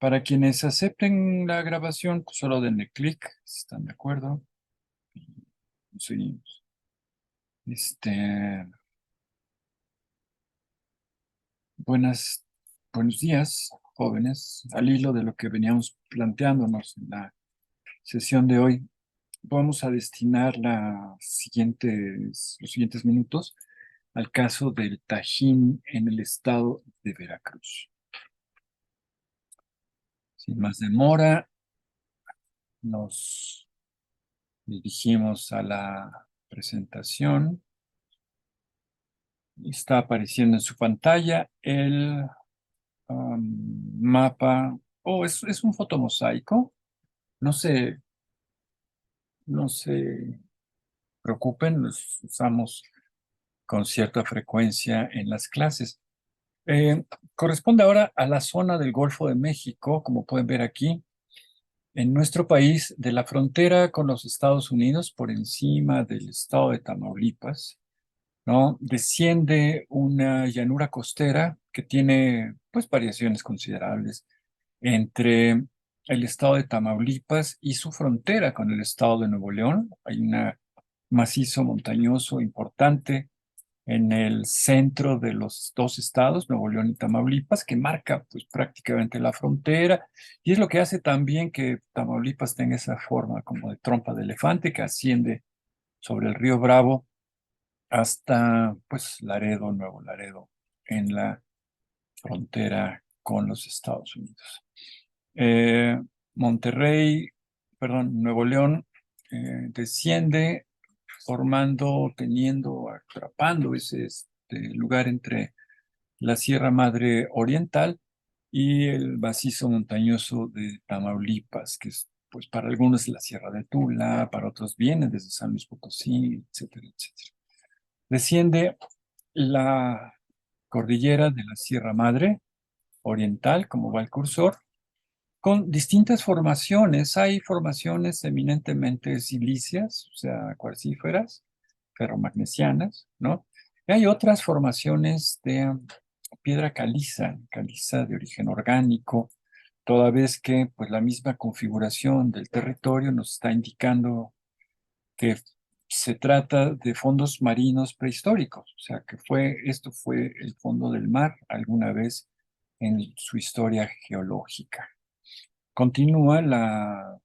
Para quienes acepten la grabación, pues solo denle clic, si están de acuerdo. Y seguimos. Este, buenas, buenos días, jóvenes. Al hilo de lo que veníamos planteándonos en la sesión de hoy, vamos a destinar los siguientes minutos al caso del Tajín en el estado de Veracruz. Sin más demora, nos dirigimos a la presentación. Está apareciendo en su pantalla el mapa. Oh, es un fotomosaico. No se, no se preocupen, los usamos con cierta frecuencia en las clases. Eh, Corresponde ahora a la zona del Golfo de México, como pueden ver aquí, en nuestro país, de la frontera con los Estados Unidos, por encima del estado de Tamaulipas, ¿no? Desciende una llanura costera que tiene, pues, variaciones considerables entre el estado de Tamaulipas y su frontera con el estado de Nuevo León. Hay un macizo montañoso importante en el centro de los dos estados, Nuevo León y Tamaulipas, que marca, pues, prácticamente la frontera, y es lo que hace también que Tamaulipas tenga esa forma como de trompa de elefante que asciende sobre el río Bravo hasta, pues, Laredo, Nuevo Laredo, en la frontera con los Estados Unidos. Eh, Monterrey, perdón, Nuevo León, desciende formando, teniendo, atrapando ese lugar entre la Sierra Madre Oriental y el macizo montañoso de Tamaulipas, que es, pues, para algunos la Sierra de Tula, para otros viene desde San Luis Potosí, etcétera, etcétera. Desciende la cordillera de la Sierra Madre Oriental, como va el cursor, con distintas formaciones. Hay formaciones eminentemente silíceas, o sea, cuarcíferas, ferromagnesianas, ¿no? Y hay otras formaciones de piedra caliza, caliza de origen orgánico, toda vez que, pues, la misma configuración del territorio nos está indicando que se trata de fondos marinos prehistóricos, o sea, que esto fue el fondo del mar alguna vez en su historia geológica. Continúa la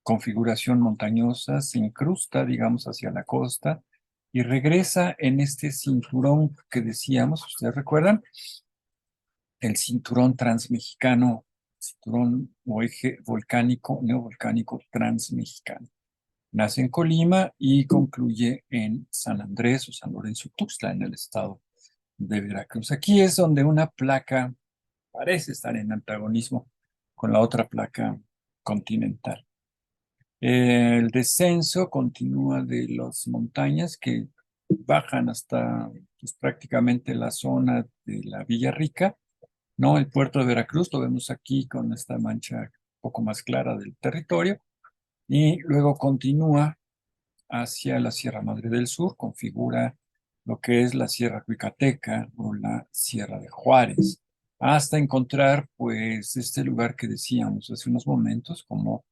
configuración montañosa, se incrusta, digamos, hacia la costa y regresa en este cinturón que decíamos, ¿ustedes recuerdan? El cinturón transmexicano, cinturón o eje volcánico, neovolcánico transmexicano. Nace en Colima y concluye en San Andrés o San Lorenzo Tuxtla, en el estado de Veracruz. Aquí es donde una placa parece estar en antagonismo con la otra placa continental. El descenso continúa de las montañas que bajan hasta, pues, prácticamente la zona de la Villa Rica, ¿no? El puerto de Veracruz lo vemos aquí con esta mancha un poco más clara del territorio, y luego continúa hacia la Sierra Madre del Sur, configura lo que es la Sierra Cuicateca o la Sierra de Juárez, hasta encontrar, pues, este lugar que decíamos hace unos momentos como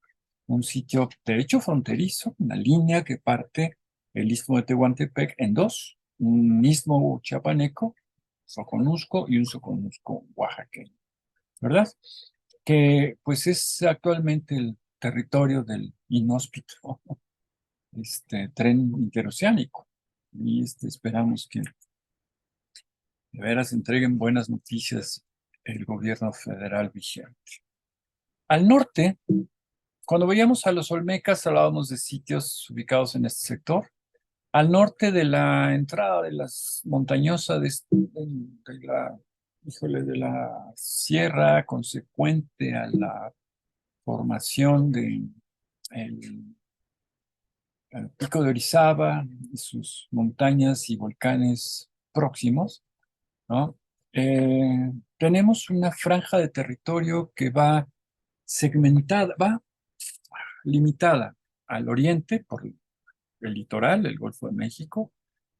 un sitio de hecho fronterizo, una línea que parte el istmo de Tehuantepec en dos, un istmo chiapaneco, soconusco, y un soconusco oaxaqueño, ¿verdad? Que, pues, es actualmente el territorio del inhóspito tren interoceánico. Y esperamos que de veras entreguen buenas noticias el gobierno federal vigente. Al norte, cuando veíamos a los Olmecas, hablábamos de sitios ubicados en este sector. Al norte de la entrada de las montañosas de la sierra consecuente a la formación de el pico de Orizaba y sus montañas y volcanes próximos, ¿no? Tenemos una franja de territorio que va segmentada, va limitada al oriente por el litoral, el Golfo de México,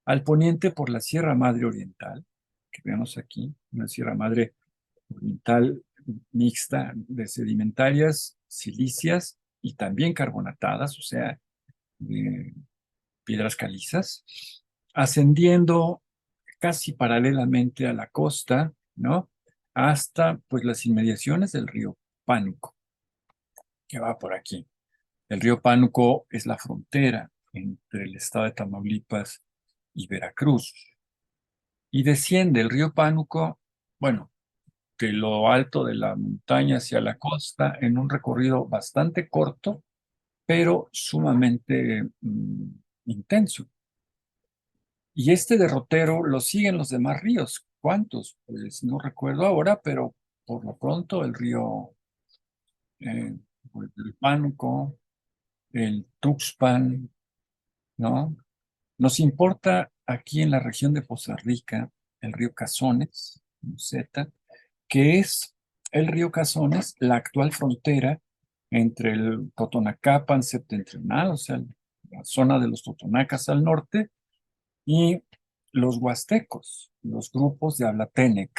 al poniente por la Sierra Madre Oriental, que vemos aquí, una Sierra Madre Oriental mixta de sedimentarias, silíceas y también carbonatadas, o sea, de piedras calizas, ascendiendo casi paralelamente a la costa, ¿no? Hasta pues las inmediaciones del río Pánuco, que va por aquí. El río Pánuco es la frontera entre el estado de Tamaulipas y Veracruz. Y desciende el río Pánuco, bueno, de lo alto de la montaña hacia la costa en un recorrido bastante corto, pero sumamente intenso. Y este derrotero lo siguen los demás ríos. ¿Cuántos? Pues no recuerdo ahora, pero por lo pronto el río eh, el Pánuco, el Tuxpan, ¿no? Nos importa aquí en la región de Poza Rica el río Cazones, con Z, que es el río Cazones, la actual frontera entre el Totonacapan septentrional, o sea, la zona de los Totonacas al norte, y los huastecos, los grupos de habla Tenec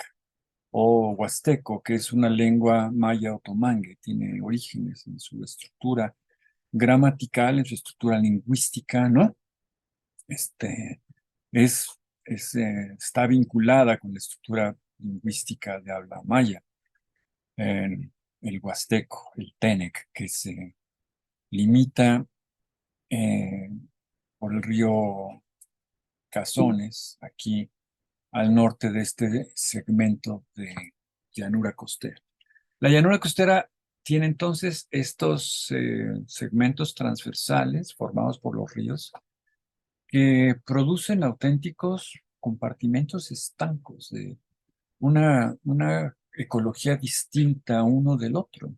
o huasteco, que es una lengua maya otomangue, tiene orígenes en su estructura gramatical, en su estructura lingüística, ¿no? Este, es, está vinculada con la estructura lingüística de habla maya, eh, el huasteco, el Tenec, que se limita eh, por el río Cazones, aquí al norte de este segmento de llanura costera. La llanura costera tiene entonces estos segmentos transversales formados por los ríos que producen auténticos compartimentos estancos de una ecología distinta uno del otro.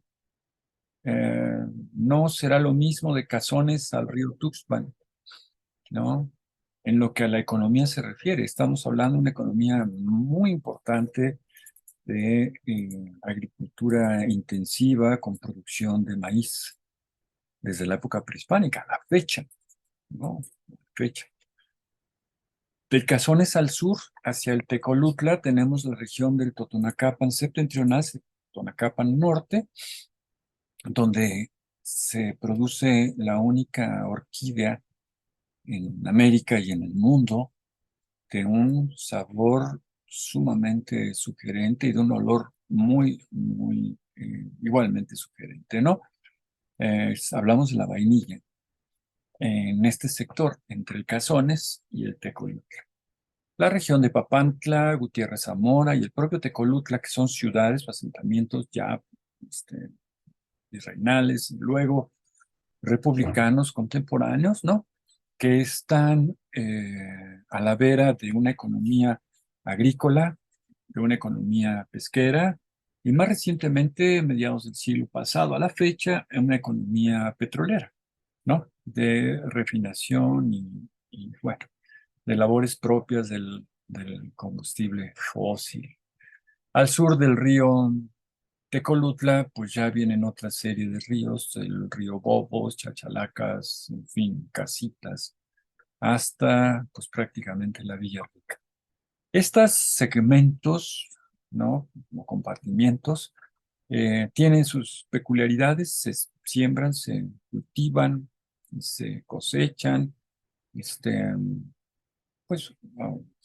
Eh, no será lo mismo de Cazones al río Tuxpan, ¿no? En lo que a la economía se refiere, estamos hablando de una economía muy importante de agricultura intensiva con producción de maíz desde la época prehispánica, a la fecha, ¿no? La fecha. Del Cazones al sur, hacia el Tecolutla, tenemos la región del Totonacapan septentrional, Totonacapan norte, donde se produce la única orquídea en América y en el mundo de un sabor sumamente sugerente y de un olor muy igualmente sugerente, ¿no? Hablamos de la vainilla en este sector, entre el Cazones y el Tecolutla. La región de Papantla, Gutiérrez Zamora y el propio Tecolutla, que son ciudades o asentamientos ya virreinales y luego republicanos contemporáneos, ¿no? Que están a la vera de una economía agrícola, de una economía pesquera y más recientemente, mediados del siglo pasado a la fecha, en una economía petrolera, ¿no? De refinación y bueno, de labores propias del combustible fósil. Al sur del río Tecolutla, pues ya vienen otra serie de ríos, el río Bobos, Chachalacas, en fin, Casitas, hasta pues prácticamente la Villa Rica. Estos segmentos, ¿no? Como compartimientos, tienen sus peculiaridades, se siembran, se cultivan, se cosechan, este, pues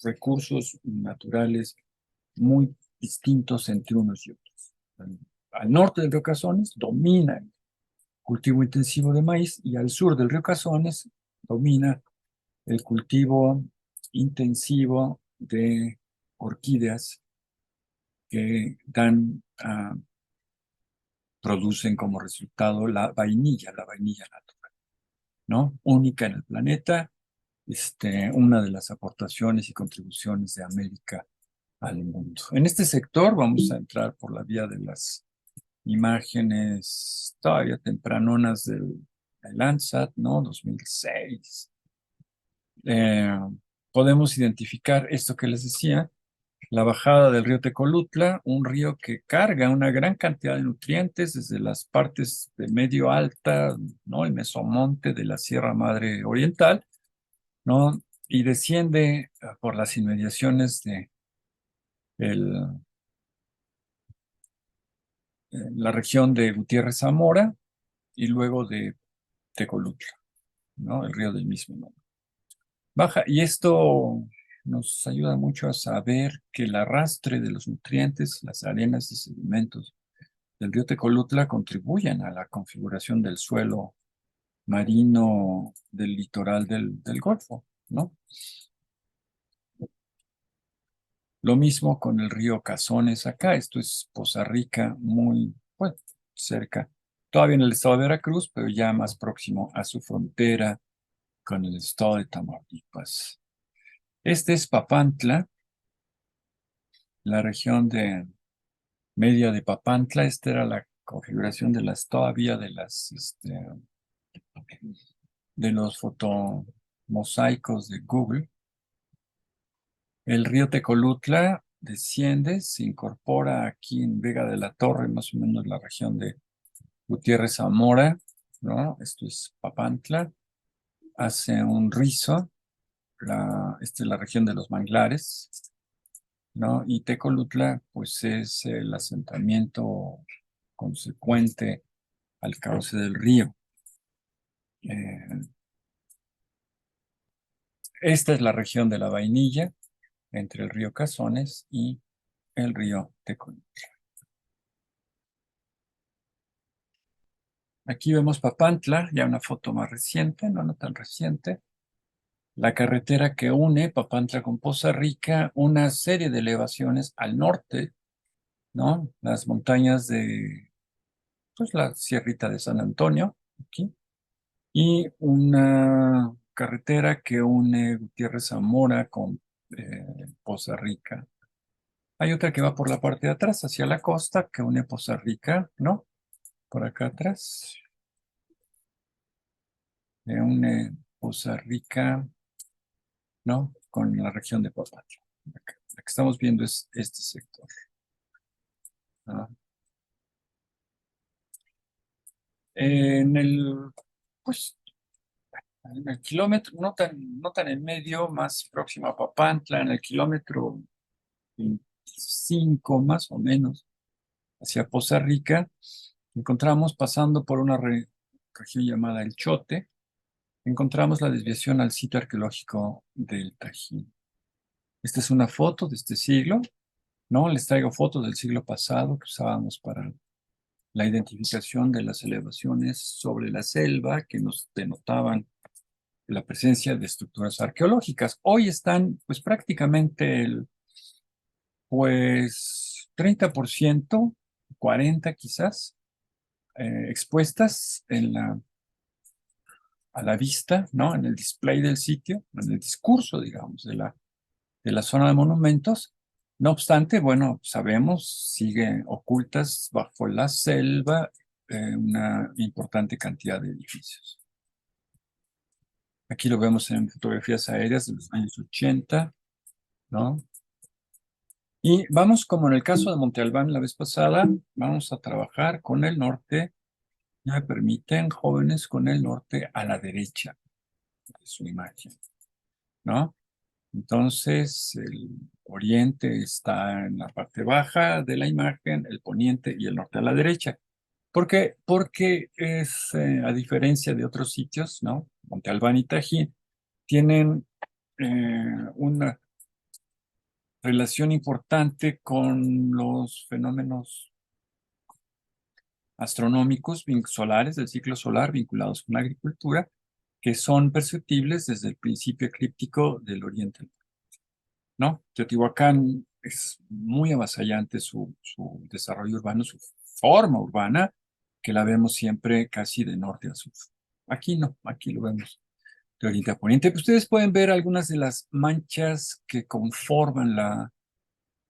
recursos naturales muy distintos entre unos y otros. Al norte del río Cazones domina el cultivo intensivo de maíz y al sur del río Cazones domina el cultivo intensivo de orquídeas que producen como resultado la vainilla natural, ¿no? Única en el planeta, una de las aportaciones y contribuciones de América al mundo. En este sector vamos a entrar por la vía de las imágenes todavía tempranonas del Landsat, ¿no? 2006. Eh, podemos identificar esto que les decía, la bajada del río Tecolutla, un río que carga una gran cantidad de nutrientes desde las partes de medio alta, ¿no? El mesomonte de la Sierra Madre Oriental, ¿no? Y desciende por las inmediaciones de el la región de Gutiérrez Zamora y luego de Tecolutla, ¿no? El río del mismo nombre. Baja, y esto nos ayuda mucho a saber que el arrastre de los nutrientes, las arenas y sedimentos del río Tecolutla contribuyen a la configuración del suelo marino del litoral del Golfo, ¿no? Lo mismo con el río Cazones acá, esto es Poza Rica, muy, bueno, cerca, todavía en el estado de Veracruz, pero ya más próximo a su frontera con el estado de Tamaulipas. Este es Papantla, la región de media de Papantla. Esta era la configuración de las, todavía de las, de los fotomosaicos de Google. El río Tecolutla desciende, se incorpora aquí en Vega de la Torre, más o menos la región de Gutiérrez Zamora, ¿no? Esto es Papantla, hace un rizo, esta es la región de los manglares, ¿no? Y Tecolutla, pues es el asentamiento consecuente al cauce del río. Eh, Esta es la región de la Vainilla, entre el río Cazones y el río Tecolutla. Aquí vemos Papantla, ya una foto más reciente, no tan reciente. La carretera que une Papantla con Poza Rica, una serie de elevaciones al norte, ¿no? Las montañas de, pues la Sierrita de San Antonio, aquí, y una carretera que une Gutiérrez Zamora con Poza Rica. Hay otra que va por la parte de atrás, hacia la costa, que une Poza Rica, ¿no? Por acá atrás, que une Poza Rica, ¿no? Con la región de Papantla. Acá. La que estamos viendo es este sector, ¿no? En pues, en el kilómetro, no tan en medio, más próximo a Papantla, en el kilómetro 25 más o menos, hacia Poza Rica, encontramos, pasando por una región llamada El Chote, encontramos la desviación al sitio arqueológico del Tajín. Esta es una foto de este siglo, ¿no? Les traigo fotos del siglo pasado que usábamos para la identificación de las elevaciones sobre la selva que nos denotaban la presencia de estructuras arqueológicas. Hoy están pues prácticamente el pues 30%, 40 quizás, expuestas a la vista, ¿no? En el display del sitio, en el discurso, digamos, de la zona de monumentos. No obstante, bueno, sabemos, siguen ocultas bajo la selva una importante cantidad de edificios. Aquí lo vemos en fotografías aéreas de los años 80, ¿no? Y vamos, como en el caso de Monte Albán la vez pasada, vamos a trabajar con el norte, ya me permiten, jóvenes, con el norte a la derecha de su imagen, ¿no? Entonces, el oriente está en la parte baja de la imagen, el poniente y el norte a la derecha. ¿Por qué? Porque es, a diferencia de otros sitios, ¿no? Monte Albán y Tajín, tienen una relación importante con los fenómenos astronómicos solares del ciclo solar vinculados con la agricultura, que son perceptibles desde el principio eclíptico del oriente, ¿no? Teotihuacán es muy avasallante su desarrollo urbano, su forma urbana, que la vemos siempre casi de norte a sur. Aquí no, aquí lo vemos de oriente a poniente. Ustedes pueden ver algunas de las manchas que conforman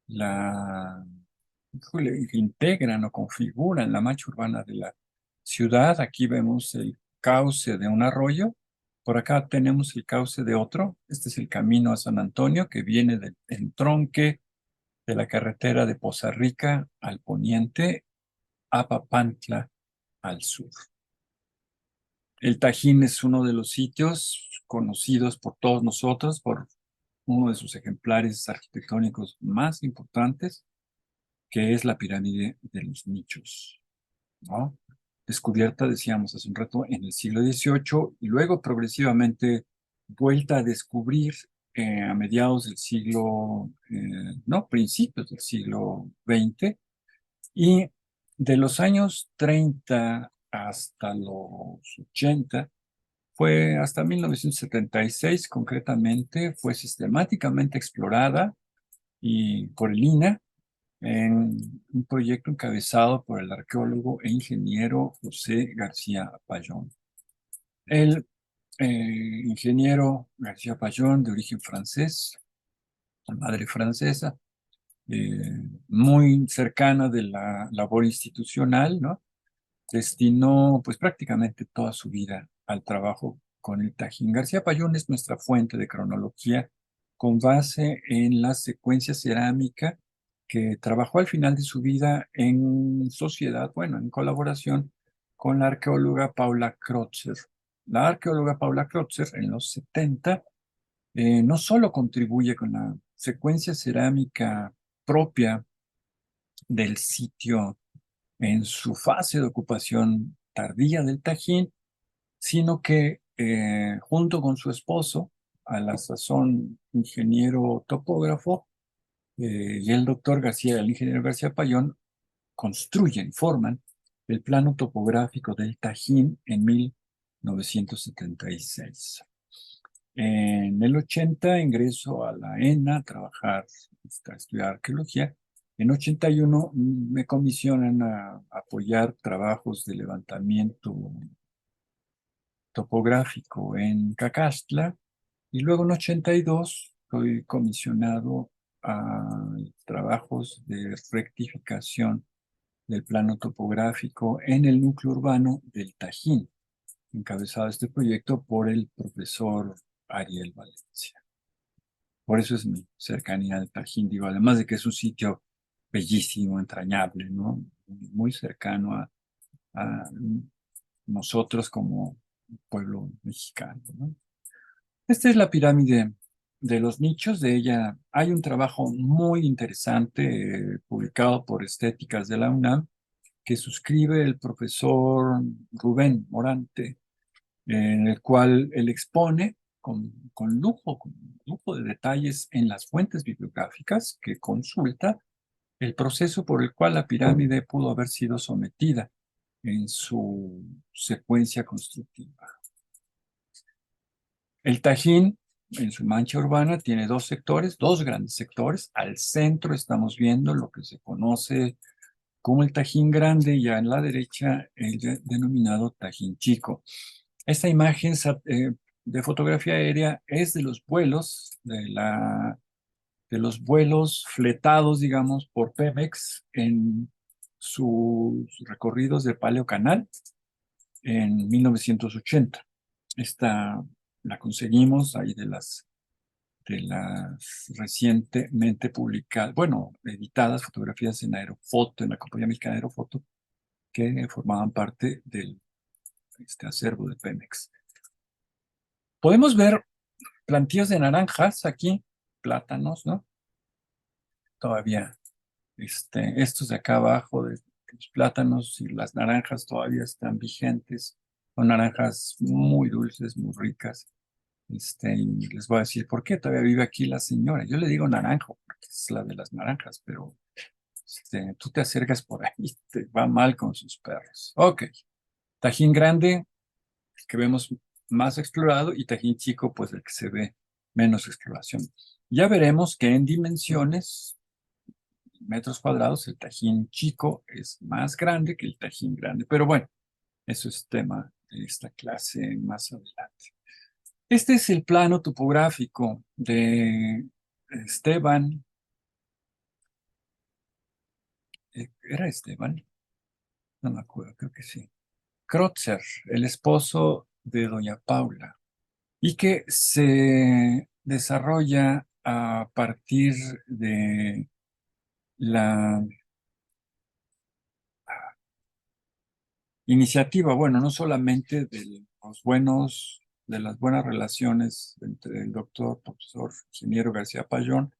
que integran o configuran la mancha urbana de la ciudad. Aquí vemos el cauce de un arroyo. Por acá tenemos el cauce de otro. Este es el camino a San Antonio que viene del entronque de la carretera de Poza Rica al poniente a Papantla al sur. El Tajín es uno de los sitios conocidos por todos nosotros por uno de sus ejemplares arquitectónicos más importantes, que es la pirámide de los nichos, ¿no? Descubierta, decíamos hace un rato, en el siglo XVIII y luego progresivamente vuelta a descubrir a mediados del siglo, no, principios del siglo XX, y de los años 30 hasta los 80, fue hasta 1976 concretamente, fue sistemáticamente explorada y por el INAH en un proyecto encabezado por el arqueólogo e ingeniero José García Payón. El ingeniero García Payón, de origen francés, madre francesa, muy cercana de la labor institucional, ¿no? Destinó pues prácticamente toda su vida al trabajo con el Tajín. García Payón es nuestra fuente de cronología con base en la secuencia cerámica que trabajó al final de su vida en sociedad, bueno, en colaboración con la arqueóloga Paula Kreutzer. La arqueóloga Paula Kreutzer en los 70 no solo contribuye con la secuencia cerámica propia del sitio en su fase de ocupación tardía del Tajín, sino que junto con su esposo, a la sazón ingeniero topógrafo, y el doctor García, el ingeniero García Payón, construyen, forman el plano topográfico del Tajín en 1976. En el 80 ingreso a la ENA a trabajar, a estudiar arqueología. En 81 me comisionan a apoyar trabajos de levantamiento topográfico en Cacastla y luego en 82 soy comisionado a trabajos de rectificación del plano topográfico en el núcleo urbano del Tajín, encabezado este proyecto por el profesor Ariel Valencia. Por eso es mi cercanía al Tajín, digo, además de que es un sitio bellísimo, entrañable, ¿no? Muy cercano a nosotros como pueblo mexicano, ¿no? Esta es la pirámide de los nichos. De ella hay un trabajo muy interesante publicado por Estéticas de la UNAM que suscribe el profesor Rubén Morante, en el cual él expone con lujo de detalles en las fuentes bibliográficas que consulta el proceso por el cual la pirámide pudo haber sido sometida en su secuencia constructiva. El Tajín, en su mancha urbana, tiene dos sectores, dos grandes sectores. Al centro estamos viendo lo que se conoce como el Tajín Grande y en la derecha el denominado Tajín Chico. Esta imagen de fotografía aérea es de los vuelos, de los vuelos fletados, digamos, por Pemex en sus recorridos de Paleo Canal en 1980. Esta la conseguimos ahí de las recientemente publicadas, bueno, editadas fotografías en Aerofoto, en la compañía mexicana Aerofoto, que formaban parte del acervo de Pemex. Podemos ver plantíos de naranjas aquí, plátanos, ¿no? Todavía, estos de acá abajo, de los plátanos y las naranjas todavía están vigentes. Son naranjas muy dulces, muy ricas. Y les voy a decir por qué todavía vive aquí la señora. Yo le digo naranjo, porque es la de las naranjas, pero tú te acercas por ahí, te va mal con sus perros. Ok, Tajín Grande, el que vemos más explorado, y Tajín Chico, pues el que se ve menos exploración. Ya veremos que en dimensiones, metros cuadrados, el Tajín Chico es más grande que el Tajín Grande, pero bueno, eso es tema de esta clase más adelante. Este es el plano topográfico de Esteban. ¿Era Esteban? No me acuerdo, creo que sí. Kreutzer, el esposo de doña Paula, y que se desarrolla a partir de la iniciativa, bueno, no solamente de las buenas relaciones entre el doctor, profesor, ingeniero García Payón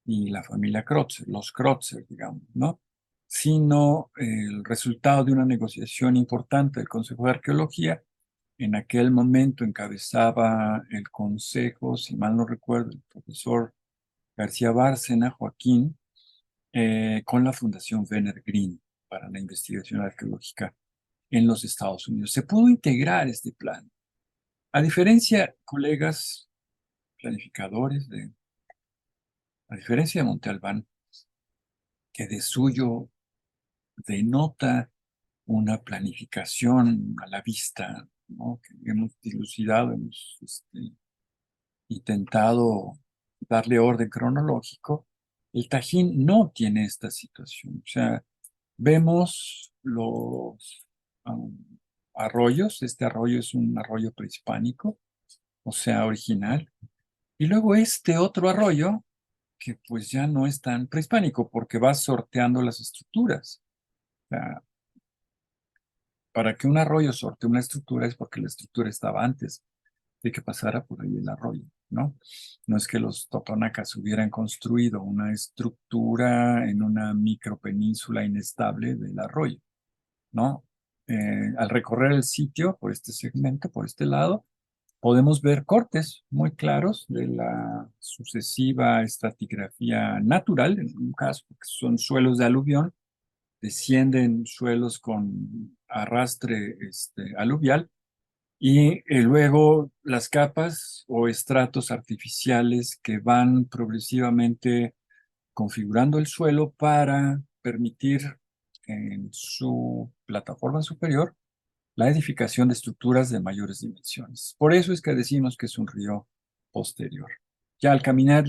y la familia Kreutzer, los Kreutzer, digamos, ¿no? Sino el resultado de una negociación importante del Consejo de Arqueología. En aquel momento encabezaba el consejo, si mal no recuerdo, el profesor García Bárcena, Joaquín, con la Fundación Werner Green para la investigación arqueológica en los Estados Unidos. Se pudo integrar este plan. A diferencia, colegas planificadores, a diferencia de Monte Albán, que de suyo denota una planificación a la vista, ¿no? Que hemos dilucidado, hemos intentado darle orden cronológico. El Tajín no tiene esta situación. O sea, vemos los arroyos. Este arroyo es un arroyo prehispánico, o sea, original. Y luego este otro arroyo, que pues ya no es tan prehispánico, porque va sorteando las estructuras. O sea, para que un arroyo sorte una estructura es porque la estructura estaba antes de que pasara por ahí el arroyo, ¿no? No es que los totonacas hubieran construido una estructura en una micropenínsula inestable del arroyo, ¿no? Al recorrer el sitio por este segmento, por este lado, podemos ver cortes muy claros de la sucesiva estratigrafía natural, en un caso, porque son suelos de aluvión, descienden suelos con arrastre aluvial, y luego las capas o estratos artificiales que van progresivamente configurando el suelo para permitir en su plataforma superior la edificación de estructuras de mayores dimensiones. Por eso es que decimos que es un río posterior. Ya al caminar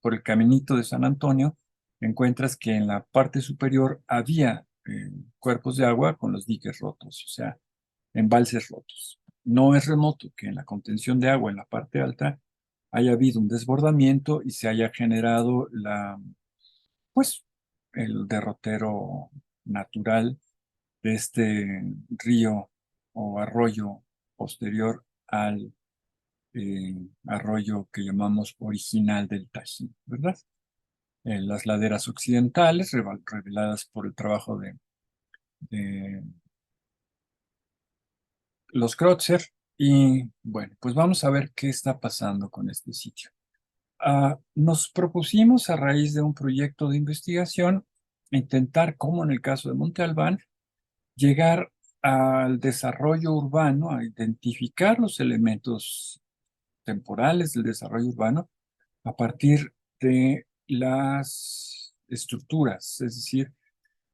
por el caminito de San Antonio, encuentras que en la parte superior había cuerpos de agua con los diques rotos, o sea, embalses rotos. No es remoto que en la contención de agua en la parte alta haya habido un desbordamiento y se haya generado pues, el derrotero natural de este río o arroyo posterior al arroyo que llamamos original del Tajín, ¿verdad? Las laderas occidentales, reveladas por el trabajo de los Kreutzer. Y bueno, pues vamos a ver qué está pasando con este sitio. Nos propusimos a raíz de un proyecto de investigación intentar, como en el caso de Monte Albán, llegar al desarrollo urbano, a identificar los elementos temporales del desarrollo urbano a partir de las estructuras, es decir,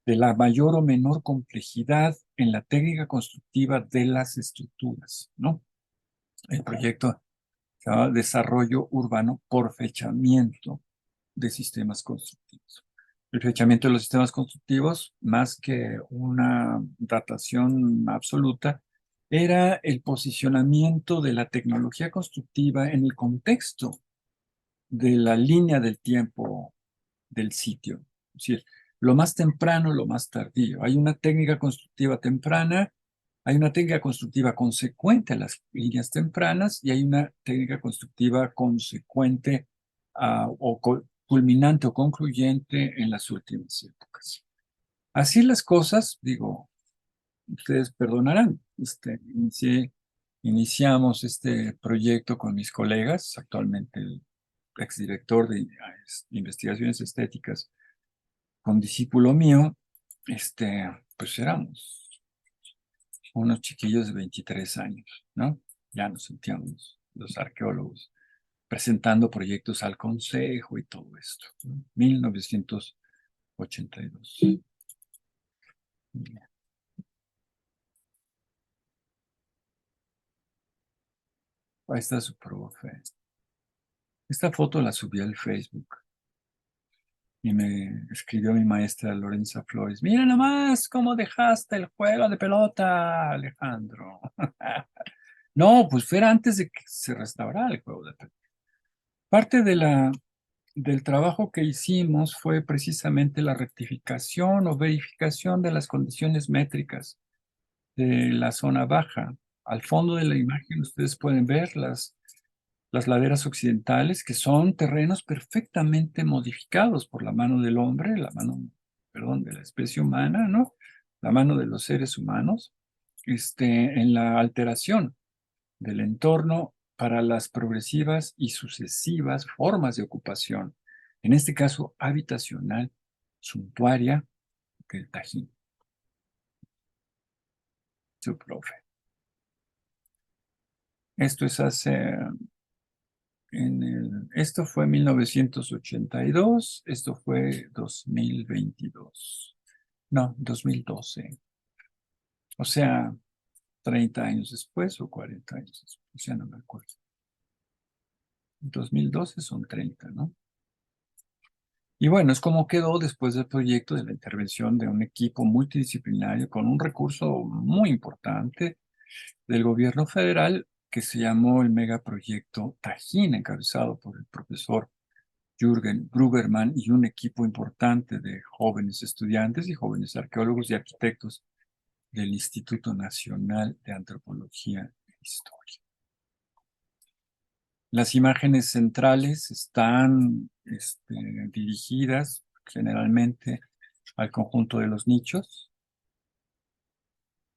de la mayor o menor complejidad en la técnica constructiva de las estructuras, ¿no? El proyecto se llama Desarrollo Urbano por Fechamiento de Sistemas Constructivos. El fechamiento de los sistemas constructivos, más que una datación absoluta, era el posicionamiento de la tecnología constructiva en el contexto de la línea del tiempo del sitio. Es decir, lo más temprano, lo más tardío. Hay una técnica constructiva temprana, hay una técnica constructiva consecuente a las líneas tempranas y hay una técnica constructiva consecuente o culminante o concluyente en las últimas épocas. Así las cosas, digo, ustedes perdonarán, iniciamos este proyecto con mis colegas, actualmente el exdirector de investigaciones estéticas, con discípulo mío, pues éramos unos chiquillos de 23 años, ¿no? Ya nos sentíamos los arqueólogos presentando proyectos al consejo y todo esto, ¿no? 1982. Ahí está su profe. Esta foto la subí al Facebook y me escribió mi maestra Lorenza Flores. Mira nomás cómo dejaste el juego de pelota, Alejandro. No, pues fue antes de que se restaurara el juego de pelota. Parte del trabajo que hicimos fue precisamente la rectificación o verificación de las condiciones métricas de la zona baja. Al fondo de la imagen ustedes pueden ver las laderas occidentales, que son terrenos perfectamente modificados por la mano del hombre, perdón, de la especie humana, ¿no? La mano de los seres humanos, en la alteración del entorno para las progresivas y sucesivas formas de ocupación, en este caso habitacional, suntuaria, del Tajín. Su profe. Esto es esto fue 1982, esto fue 2022. No, 2012. O sea, 30 años después o 40 años después, o sea, no me acuerdo. 2012 son 30, ¿no? Y bueno, es como quedó después del proyecto de la intervención de un equipo multidisciplinario con un recurso muy importante del gobierno federal que se llamó el megaproyecto Tajín, encabezado por el profesor Jürgen Gruberman y un equipo importante de jóvenes estudiantes y jóvenes arqueólogos y arquitectos del Instituto Nacional de Antropología e Historia. Las imágenes centrales están dirigidas generalmente al conjunto de los nichos.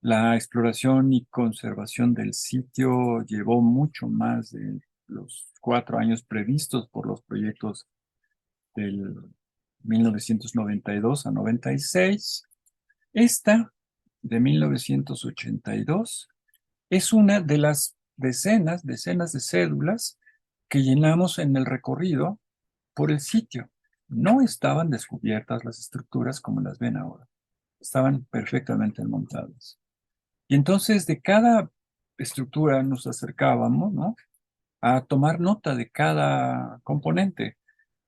La exploración y conservación del sitio llevó mucho más de los 4 años previstos por los proyectos del 1992 a 96. Esta, de 1982, es una de las decenas de cédulas que llenamos en el recorrido por el sitio. No estaban descubiertas las estructuras como las ven ahora. Estaban perfectamente montadas. Y entonces de cada estructura nos acercábamos, ¿no?, a tomar nota de cada componente.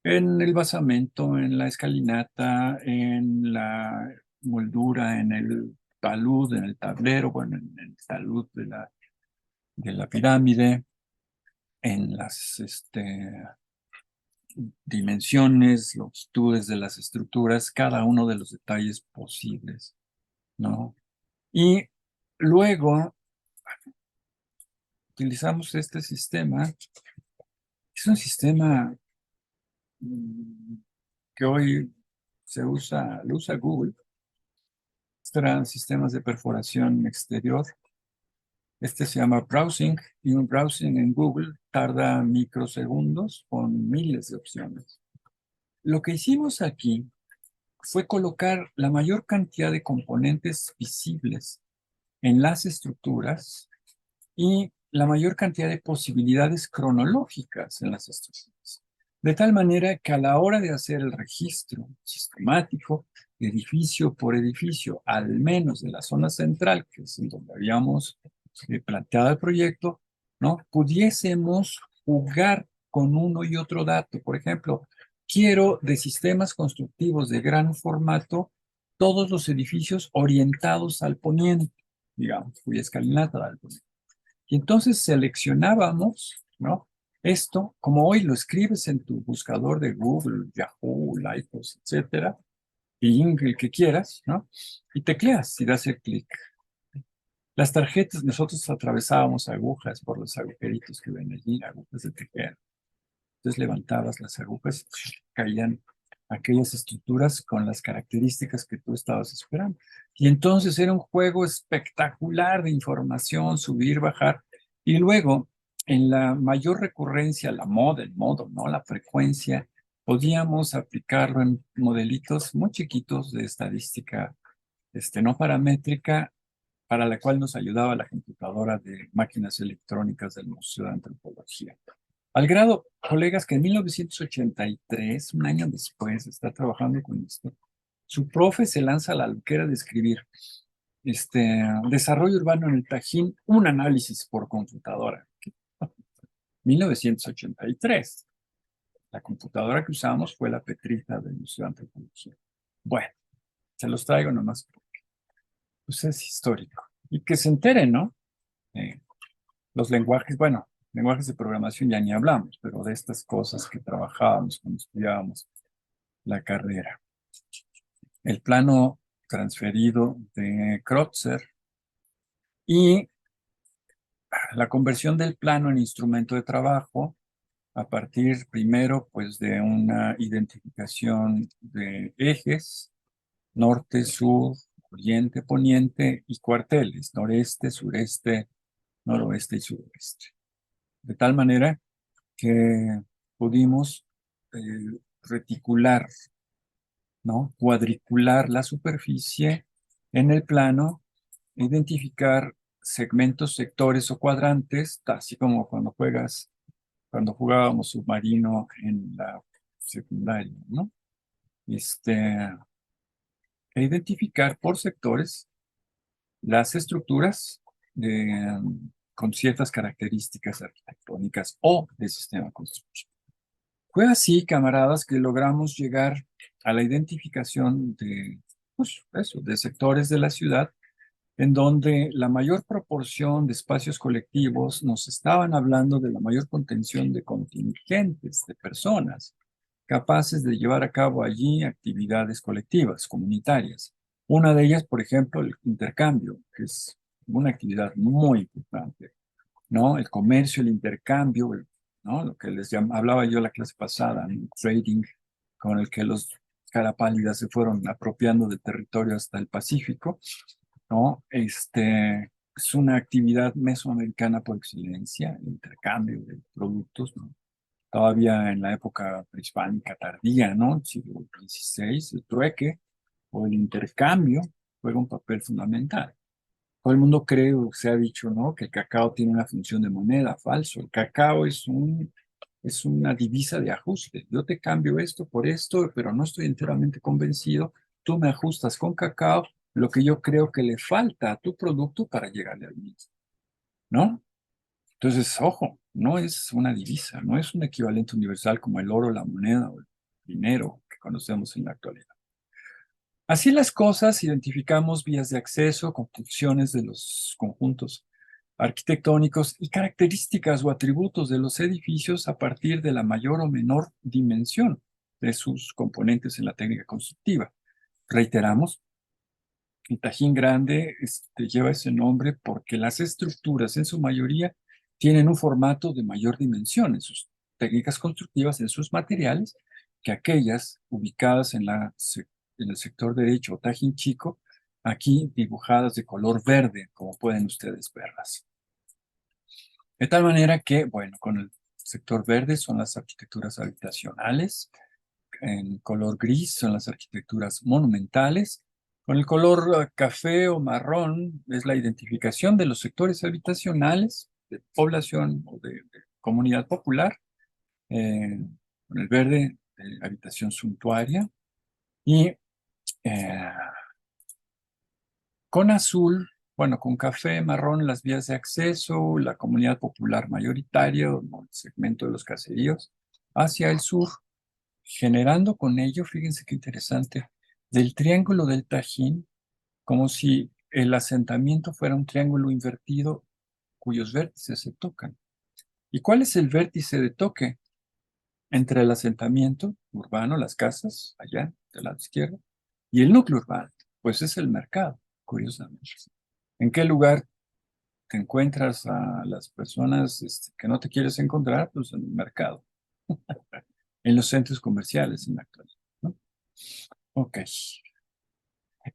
En el basamento, en la escalinata, en la moldura, en el talud, en el tablero, bueno, en el talud de la pirámide, en las dimensiones, longitudes de las estructuras, cada uno de los detalles posibles, ¿no? Y luego utilizamos este sistema. Es un sistema que hoy lo usa Google. Estos eran sistemas de perforación exterior. Este se llama browsing, y un browsing en Google tarda microsegundos con miles de opciones. Lo que hicimos aquí fue colocar la mayor cantidad de componentes visibles en las estructuras y la mayor cantidad de posibilidades cronológicas en las estructuras. De tal manera que a la hora de hacer el registro sistemático, edificio por edificio, al menos de la zona central, que es en donde habíamos planteado el proyecto, ¿no?, pudiésemos jugar con uno y otro dato. Por ejemplo, quiero de sistemas constructivos de gran formato todos los edificios orientados al poniente, digamos, cuya escalinata da al poniente. Y entonces seleccionábamos, ¿no?, esto, como hoy lo escribes en tu buscador de Google, Yahoo, Lycos, etcétera, Bing, el que quieras, ¿no?, y tecleas y das el clic. Las tarjetas, nosotros atravesábamos agujas por los agujeritos que ven allí, agujas de tejer. Entonces levantabas las agujas y caían aquellas estructuras con las características que tú estabas esperando. Y entonces era un juego espectacular de información, subir, bajar. Y luego, en la mayor recurrencia, el modo, ¿no?, la frecuencia, podíamos aplicarlo en modelitos muy chiquitos de estadística no paramétrica, para la cual nos ayudaba la computadora de máquinas electrónicas del Museo de Antropología. Al grado, colegas, que en 1983, un año después, está trabajando con esto, su profe se lanza a la loquera de escribir desarrollo urbano en el Tajín, un análisis por computadora. 1983. La computadora que usamos fue la Petrita del Museo de Antropología. Bueno, se los traigo nomás porque pues, es histórico. Y que se enteren, ¿no? Los lenguajes, bueno, lenguajes de programación ya ni hablamos, pero de estas cosas que trabajábamos cuando estudiábamos la carrera. El plano transferido de Kreutzer y la conversión del plano en instrumento de trabajo a partir primero pues de una identificación de ejes, norte, sur, oriente, poniente y cuarteles, noreste, sureste, noroeste y suroeste. De tal manera que pudimos reticular, ¿no? Cuadricular la superficie en el plano, identificar segmentos, sectores o cuadrantes, así como cuando jugábamos submarino en la secundaria, ¿no? E identificar por sectores las estructuras con ciertas características arquitectónicas o de sistema constructivo. Fue así, camaradas, que logramos llegar a la identificación de, pues, eso, de sectores de la ciudad en donde la mayor proporción de espacios colectivos nos estaban hablando de la mayor contención de contingentes de personas capaces de llevar a cabo allí actividades colectivas, comunitarias. Una de ellas, por ejemplo, el intercambio, que es una actividad muy importante, ¿no? El comercio, el intercambio, ¿no? Lo que hablaba yo la clase pasada, el trading, con el que los carapálidas se fueron apropiando de territorio hasta el Pacífico, ¿no? Es una actividad mesoamericana por excelencia, el intercambio de productos, ¿no? Todavía en la época prehispánica tardía, ¿no? Siglo XVI, el trueque o el intercambio juega un papel fundamental. Todo el mundo cree o se ha dicho, ¿no? Que el cacao tiene una función de moneda. Falso. El cacao es una divisa de ajuste. Yo te cambio esto por esto, pero no estoy enteramente convencido. Tú me ajustas con cacao lo que yo creo que le falta a tu producto para llegarle al mismo, ¿no? Entonces, ojo, no es una divisa, no es un equivalente universal como el oro, la moneda o el dinero que conocemos en la actualidad. Así las cosas, identificamos vías de acceso, construcciones de los conjuntos arquitectónicos y características o atributos de los edificios a partir de la mayor o menor dimensión de sus componentes en la técnica constructiva. Reiteramos, el Tajín Grande lleva ese nombre porque las estructuras en su mayoría tienen un formato de mayor dimensión en sus técnicas constructivas, en sus materiales, que aquellas ubicadas en el sector derecho o Tajín Chico, aquí dibujadas de color verde, como pueden ustedes verlas. De tal manera que, bueno, con el sector verde son las arquitecturas habitacionales, en color gris son las arquitecturas monumentales, con el color café o marrón es la identificación de los sectores habitacionales de población o de comunidad popular, eh, con el verde habitación suntuaria y eh, con azul, bueno, con café, marrón, las vías de acceso, la comunidad popular mayoritaria, o el segmento de los caseríos, hacia el sur, generando con ello, fíjense qué interesante, del triángulo del Tajín, como si el asentamiento fuera un triángulo invertido cuyos vértices se tocan. ¿Y cuál es el vértice de toque entre el asentamiento urbano, las casas, allá, del lado izquierdo, y el núcleo urbano? Pues es el mercado, curiosamente. ¿En qué lugar te encuentras a las personas que no te quieres encontrar? Pues en el mercado, en los centros comerciales en la actualidad, ¿no? Ok.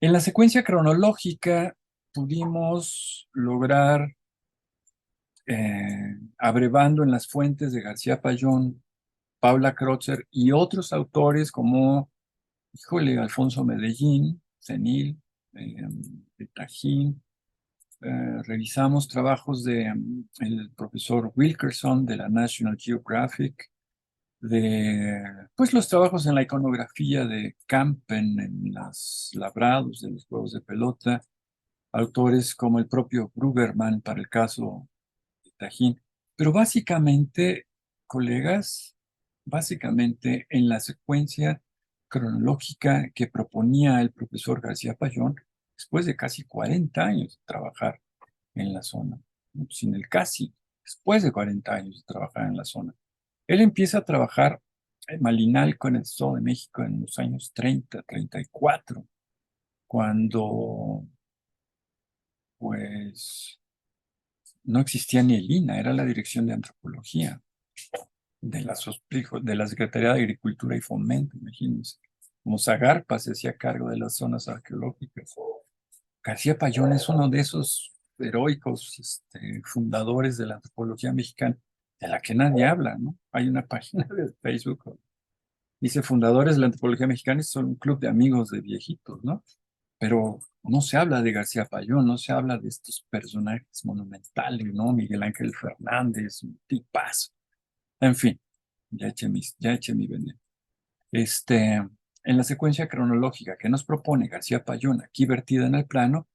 En la secuencia cronológica pudimos lograr, abrevando en las fuentes de García Payón, Paula Kreutzer y otros autores como, híjole, Alfonso Medellín, Cenil, de Tajín. Revisamos trabajos de el profesor Wilkerson de la National Geographic, de pues los trabajos en la iconografía de Campen en los labrados de los juegos de pelota, autores como el propio Brueggemann para el caso de Tajín. Pero básicamente, colegas, básicamente en la secuencia cronológica que proponía el profesor García Payón, después de casi 40 años de trabajar en la zona, sin el casi, después de 40 años de trabajar en la zona. Él empieza a trabajar en Malinalco, en el Estado de México, en los años 30, 34, cuando, pues, no existía ni el INAH, era la Dirección de Antropología de la Secretaría de Agricultura y Fomento, imagínense. Como Zagarpa se hacía cargo de las zonas arqueológicas. García Payón es uno de esos heroicos fundadores de la antropología mexicana, de la que nadie habla, ¿no? Hay una página de Facebook, dice fundadores de la antropología mexicana, y son un club de amigos de viejitos, ¿no? Pero no se habla de García Payón, no se habla de estos personajes monumentales, ¿no? Miguel Ángel Fernández, un tipazo. En fin, ya eché mi veneno. En la secuencia cronológica que nos propone García Payón, aquí vertida en el plano,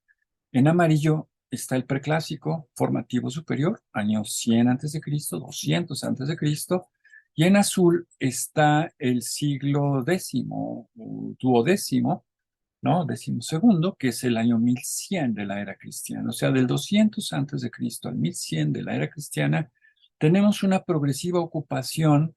en amarillo está el preclásico formativo superior, años 100 a.C., 200 a.C., y en azul está el siglo décimo, o duodécimo, ¿no? Décimo segundo, que es el año 1100 de la era cristiana. O sea, del 200 a.C. al 1100 de la era cristiana, tenemos una progresiva ocupación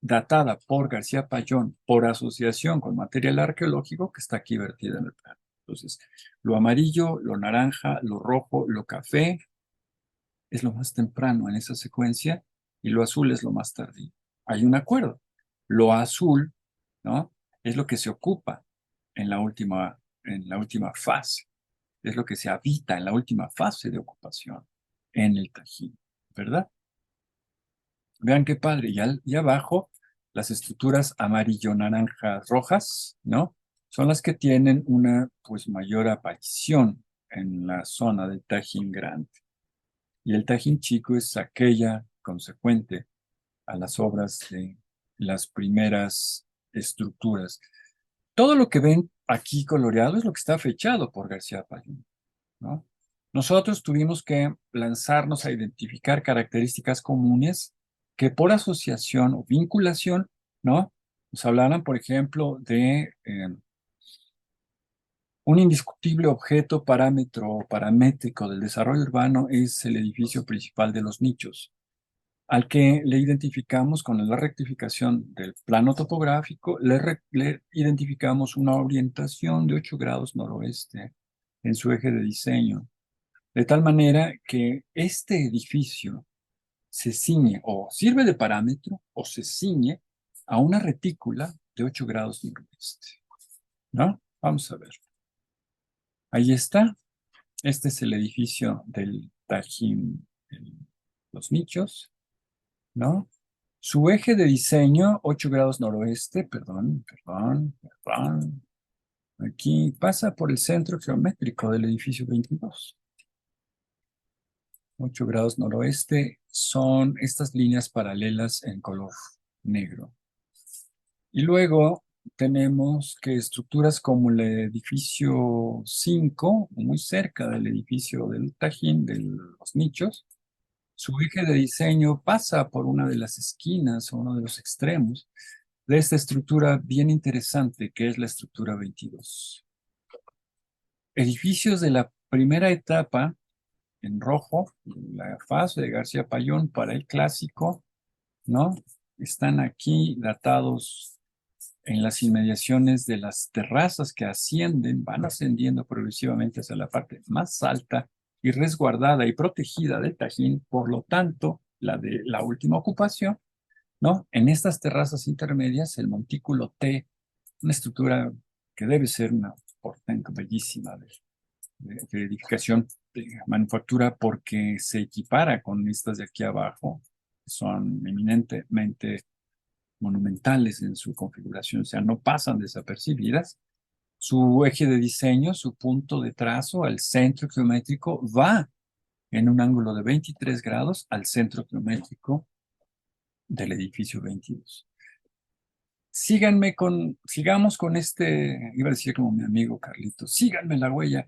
datada por García Payón por asociación con material arqueológico que está aquí vertida en el plano. Entonces, lo amarillo, lo naranja, lo rojo, lo café es lo más temprano en esa secuencia y lo azul es lo más tardío. Hay un acuerdo. Lo azul, ¿no? Es lo que se ocupa en la última fase. Es lo que se habita en la última fase de ocupación en el Tajín, ¿verdad? Vean qué padre. Y abajo, las estructuras amarillo, naranja, rojas, ¿no? Son las que tienen una, pues, mayor aparición en la zona del Tajín grande. Y el Tajín chico es aquella consecuente a las obras de las primeras estructuras. Todo lo que ven aquí coloreado es lo que está fechado por García Payón, ¿no? Nosotros tuvimos que lanzarnos a identificar características comunes que por asociación o vinculación, ¿no? Nos hablaran, por ejemplo, de un indiscutible objeto parámetro paramétrico del desarrollo urbano es el edificio principal de Los Nichos, al que le identificamos con la rectificación del plano topográfico, le identificamos una orientación de 8 grados noroeste en su eje de diseño, de tal manera que este edificio se ciñe o sirve de parámetro o se ciñe a una retícula de 8 grados noroeste, ¿no? Vamos a ver. Ahí está. Este es el edificio del Tajín, Los Nichos, ¿no? Su eje de diseño, 8 grados noroeste, perdón. Aquí pasa por el centro geométrico del edificio 22. 8 grados noroeste son estas líneas paralelas en color negro. Y luego tenemos que estructuras como el edificio 5, muy cerca del edificio del Tajín, de Los Nichos, su eje de diseño pasa por una de las esquinas o uno de los extremos de esta estructura bien interesante que es la estructura 22. Edificios de la primera etapa en rojo, la fase de García Payón para el clásico, ¿no? Están aquí datados en las inmediaciones de las terrazas que ascienden, van ascendiendo progresivamente hacia la parte más alta y resguardada y protegida del Tajín, por lo tanto, la de la última ocupación, ¿no? En estas terrazas intermedias, el montículo T, una estructura que debe ser una portento bellísima de edificación, de manufactura, porque se equipara con estas de aquí abajo, que son eminentemente monumentales en su configuración, o sea, no pasan desapercibidas. Su eje de diseño, su punto de trazo, el centro geométrico, va en un ángulo de 23 grados al centro geométrico del edificio 22. Sigamos con iba a decir como mi amigo Carlito, síganme la huella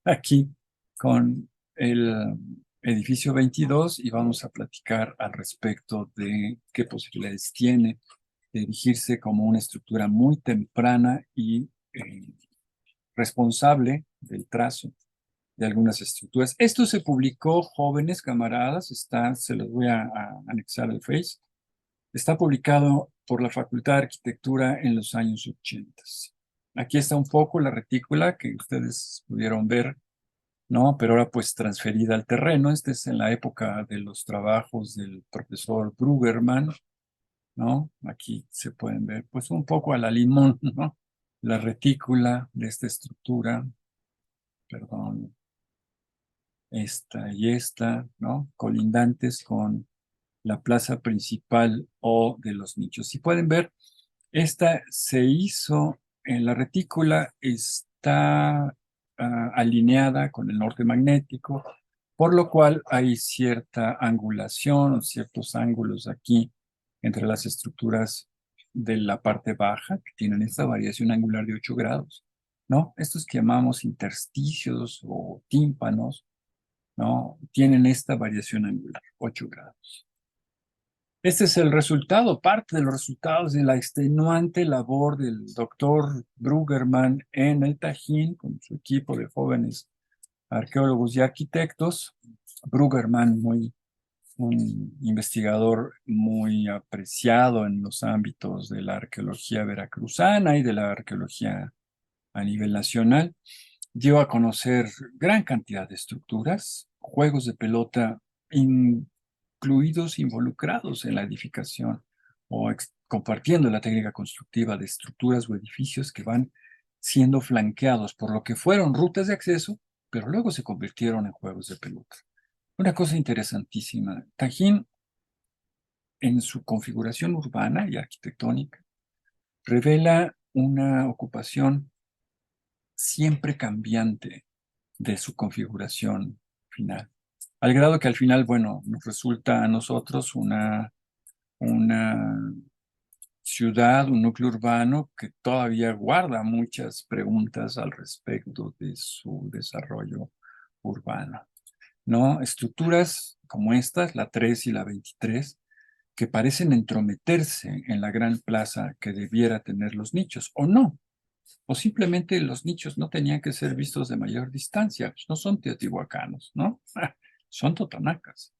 aquí con el edificio 22 y vamos a platicar al respecto de qué posibilidades tiene de erigirse como una estructura muy temprana y responsable del trazo de algunas estructuras. Esto se publicó, jóvenes camaradas, se los voy a anexar al Face. Está publicado por la Facultad de Arquitectura en los años 80. Aquí está un poco la retícula que ustedes pudieron ver ¿no? Pero ahora pues transferida al terreno. Este es en la época de los trabajos del profesor Brueggemann, ¿no? Aquí se pueden ver pues un poco a la limón, ¿no? La retícula de esta estructura, perdón, esta, ¿no? Colindantes con la plaza principal o de los nichos. Si pueden ver, esta se hizo en la retícula, está alineada con el norte magnético, por lo cual hay cierta angulación, ciertos ángulos aquí entre las estructuras de la parte baja, que tienen esta variación angular de 8 grados, ¿no? Estos que llamamos intersticios o tímpanos, ¿no? Tienen esta variación angular, 8 grados. Este es el resultado, parte de los resultados de la extenuante labor del doctor Brueggemann en el Tajín con su equipo de jóvenes arqueólogos y arquitectos. Brueggemann, un investigador muy apreciado en los ámbitos de la arqueología veracruzana y de la arqueología a nivel nacional, dio a conocer gran cantidad de estructuras, juegos de pelota incluidos, involucrados en la edificación o compartiendo la técnica constructiva de estructuras o edificios que van siendo flanqueados por lo que fueron rutas de acceso, pero luego se convirtieron en juegos de pelota. Una cosa interesantísima, Tajín en su configuración urbana y arquitectónica revela una ocupación siempre cambiante de su configuración final. Al grado que al final, bueno, nos resulta a nosotros una ciudad, un núcleo urbano que todavía guarda muchas preguntas al respecto de su desarrollo urbano, ¿no? Estructuras como estas, la 3 y la 23, que parecen entrometerse en la gran plaza que debiera tener los nichos, o no, o simplemente los nichos no tenían que ser vistos de mayor distancia, pues no son teotihuacanos, ¿no? Son totonacas.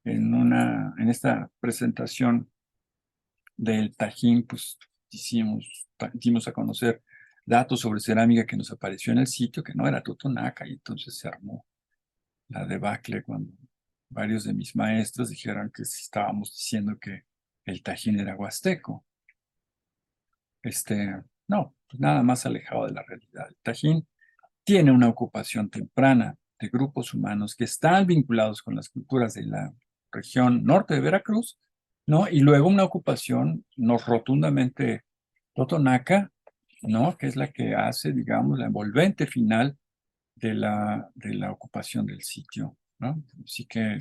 En esta presentación del Tajín, pues dimos a conocer datos sobre cerámica que nos apareció en el sitio, que no era totonaca, y entonces se armó la debacle cuando varios de mis maestros dijeron que estábamos diciendo que el Tajín era huasteco. No, pues nada más alejado de la realidad. El Tajín tiene una ocupación temprana de grupos humanos que están vinculados con las culturas de la región norte de Veracruz, ¿no? Y luego una ocupación no rotundamente totonaca, ¿no? Que es la que hace, digamos, la envolvente final de la ocupación del sitio, ¿no? Así que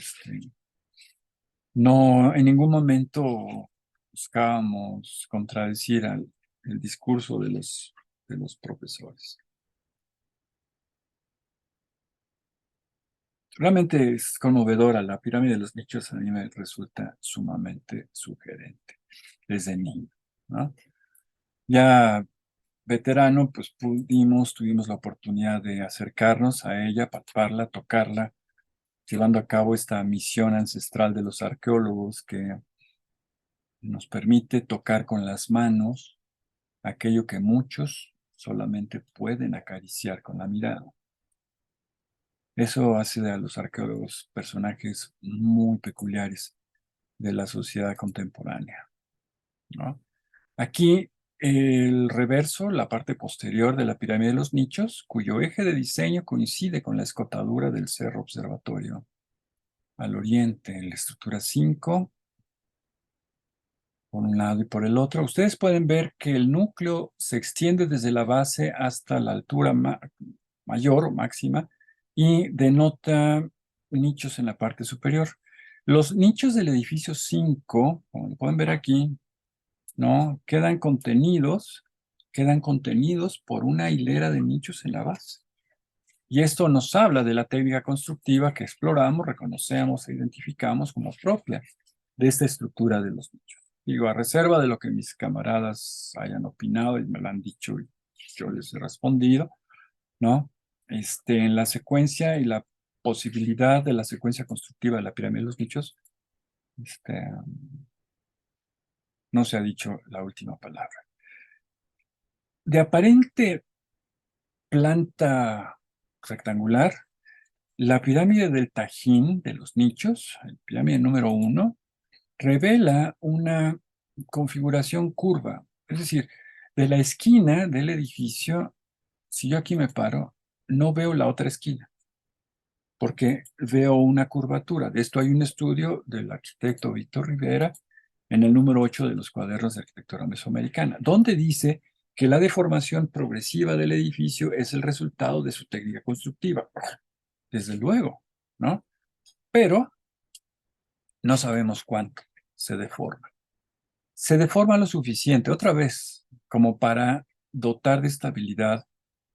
no, en ningún momento buscábamos contradecir el discurso de los profesores. Realmente es conmovedora. La pirámide de los nichos a mí me resulta sumamente sugerente desde niño, ¿no? Ya veterano, pues tuvimos la oportunidad de acercarnos a ella, palparla, tocarla, llevando a cabo esta misión ancestral de los arqueólogos que nos permite tocar con las manos aquello que muchos solamente pueden acariciar con la mirada. Eso hace de a los arqueólogos personajes muy peculiares de la sociedad contemporánea, ¿no? Aquí el reverso, la parte posterior de la pirámide de los nichos, cuyo eje de diseño coincide con la escotadura del Cerro Observatorio al oriente, en la estructura 5, por un lado y por el otro. Ustedes pueden ver que el núcleo se extiende desde la base hasta la altura mayor o máxima y denota nichos en la parte superior. Los nichos del edificio 5, como lo pueden ver aquí, ¿no? Quedan contenidos por una hilera de nichos en la base. Y esto nos habla de la técnica constructiva que exploramos, reconocemos e identificamos como propia de esta estructura de los nichos. Digo, a reserva de lo que mis camaradas hayan opinado y me lo han dicho y yo les he respondido, ¿no? En la secuencia y la posibilidad de la secuencia constructiva de la pirámide de los nichos, no se ha dicho la última palabra. De aparente planta rectangular, La pirámide del Tajín, de los nichos, la pirámide número 1, revela una configuración curva. Es decir, de la esquina del edificio, si yo aquí me paro, no veo la otra esquina, porque veo una curvatura. De esto hay un estudio del arquitecto Víctor Rivera en el número 8 de los cuadernos de arquitectura mesoamericana, donde dice que la deformación progresiva del edificio es el resultado de su técnica constructiva. Desde luego, ¿no? Pero no sabemos cuánto se deforma. Se deforma lo suficiente, otra vez, como para dotar de estabilidad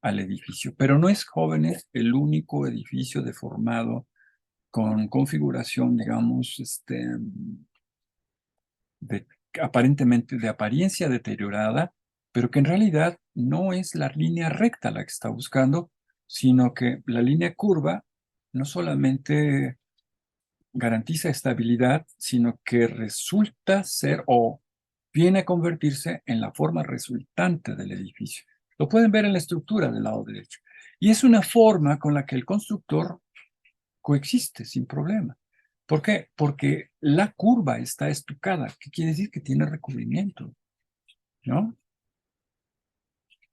al edificio. Pero no es, jóvenes, el único edificio deformado con configuración, digamos, de, aparentemente de apariencia deteriorada, pero que en realidad no es la línea recta la que está buscando, sino que la línea curva no solamente garantiza estabilidad, sino que resulta ser o viene a convertirse en la forma resultante del edificio. Lo pueden ver en la estructura del lado derecho. Y es una forma con la que el constructor coexiste sin problema. ¿Por qué? Porque la curva está estucada. ¿Qué quiere decir? Que tiene recubrimiento, ¿no?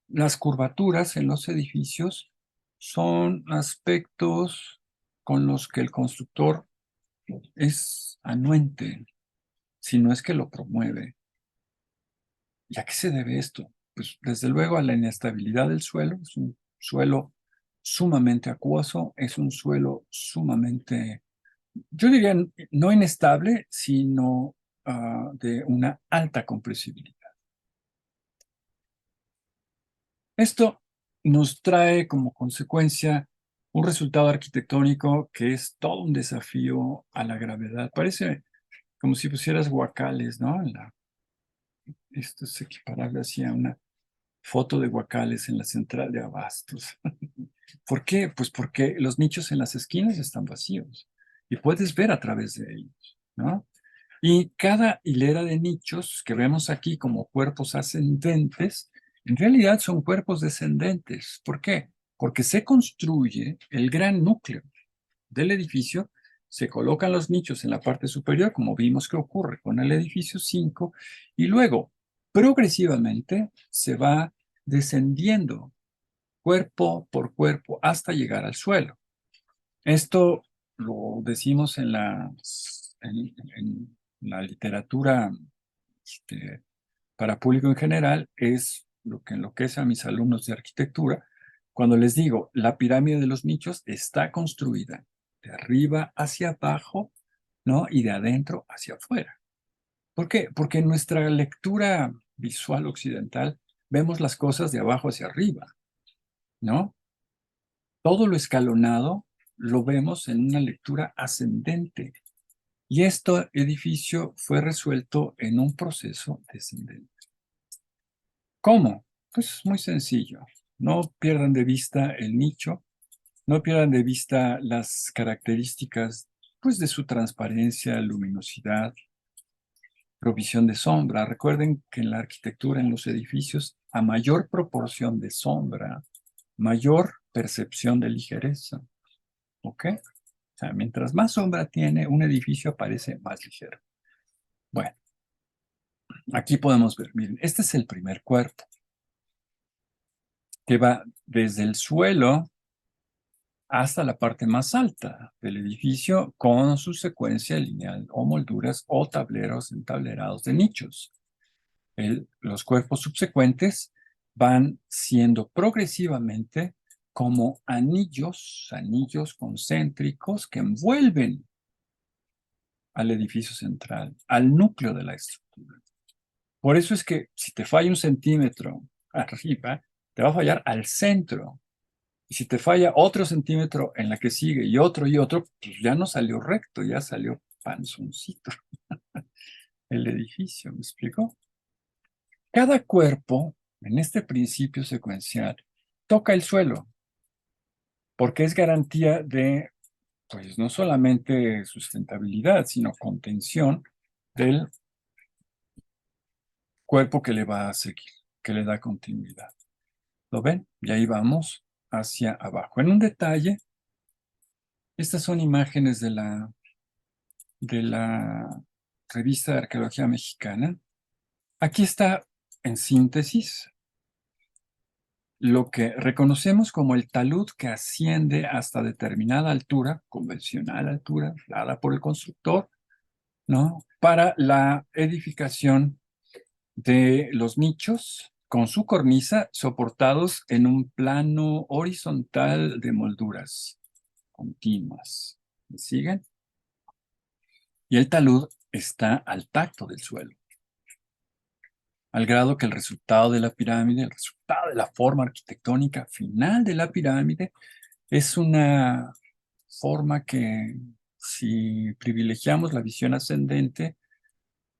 Las curvaturas en los edificios son aspectos con los que el constructor es anuente, si no es que lo promueve. ¿Y a qué se debe esto? Pues desde luego a la inestabilidad del suelo. Es un suelo sumamente acuoso, es un suelo sumamente, yo diría, no inestable, sino de una alta compresibilidad. Esto nos trae como consecuencia un resultado arquitectónico que es todo un desafío a la gravedad. Parece como si pusieras guacales, ¿no? Esto es equiparable así a una foto de guacales en la central de abastos. ¿Por qué? Pues porque los nichos en las esquinas están vacíos y puedes ver a través de ellos, ¿no? Y cada hilera de nichos que vemos aquí como cuerpos ascendentes, en realidad son cuerpos descendentes. ¿Por qué? Porque se construye el gran núcleo del edificio, se colocan los nichos en la parte superior, como vimos que ocurre con el edificio 5, y luego, progresivamente, se va descendiendo cuerpo por cuerpo hasta llegar al suelo. Esto lo decimos en la literatura para público en general, es lo que enloquece a mis alumnos de arquitectura cuando les digo, la pirámide de los nichos está construida de arriba hacia abajo, ¿no? Y de adentro hacia afuera. ¿Por qué? Porque en nuestra lectura visual occidental vemos las cosas de abajo hacia arriba, ¿no? Todo lo escalonado lo vemos en una lectura ascendente. Y este edificio fue resuelto en un proceso descendente. ¿Cómo? Pues muy sencillo. No pierdan de vista el nicho, no pierdan de vista las características pues, de su transparencia, luminosidad, provisión de sombra. Recuerden que en la arquitectura, en los edificios, a mayor proporción de sombra, mayor percepción de ligereza. ¿Ok? O sea, mientras más sombra tiene, un edificio parece más ligero. Bueno, aquí podemos ver, miren, este es el primer cuerpo, que va desde el suelo hasta la parte más alta del edificio con su secuencia lineal o molduras o tableros entablerados de nichos. Los cuerpos subsecuentes van siendo progresivamente como anillos concéntricos que envuelven al edificio central, al núcleo de la estructura. Por eso es que si te falla un centímetro arriba, te va a fallar al centro. Y si te falla otro centímetro en la que sigue y otro, pues ya no salió recto, ya salió panzoncito el edificio, ¿me explico? Cada cuerpo, en este principio secuencial, toca el suelo, porque es garantía de, pues no solamente sustentabilidad, sino contención del cuerpo que le va a seguir, que le da continuidad. ¿Lo ven? Y ahí vamos hacia abajo. En un detalle Estas son imágenes de la Revista de Arqueología Mexicana. Aquí está, en síntesis, lo que reconocemos como el talud que asciende hasta determinada altura, convencional altura, dada por el constructor, ¿no? Para la edificación de los nichos con su cornisa soportados en un plano horizontal de molduras continuas. ¿Me siguen? Y el talud está al tacto del suelo, al grado que el resultado de la pirámide, el resultado de la forma arquitectónica final de la pirámide, es una forma que, si privilegiamos la visión ascendente,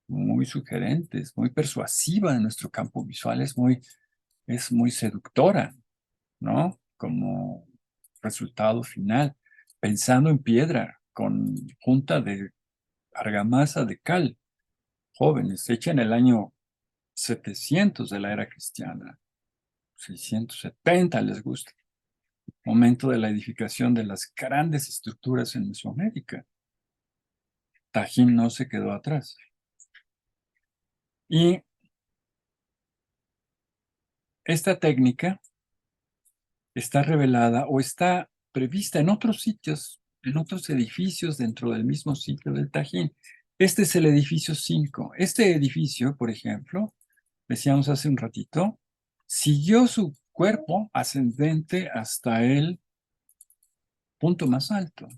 muy sugerente, es muy persuasiva en nuestro campo visual, es muy seductora, ¿no? Como resultado final, pensando en piedra, con junta de argamasa de cal, jóvenes, hecha en el año 700 de la era cristiana, 670 les gusta, momento de la edificación de las grandes estructuras en Mesoamérica. Tajín no se quedó atrás. Y esta técnica está revelada o está prevista en otros sitios, en otros edificios dentro del mismo sitio del Tajín. Este es el edificio 5. Este edificio, por ejemplo, decíamos hace un ratito, siguió su cuerpo ascendente hasta el punto más alto.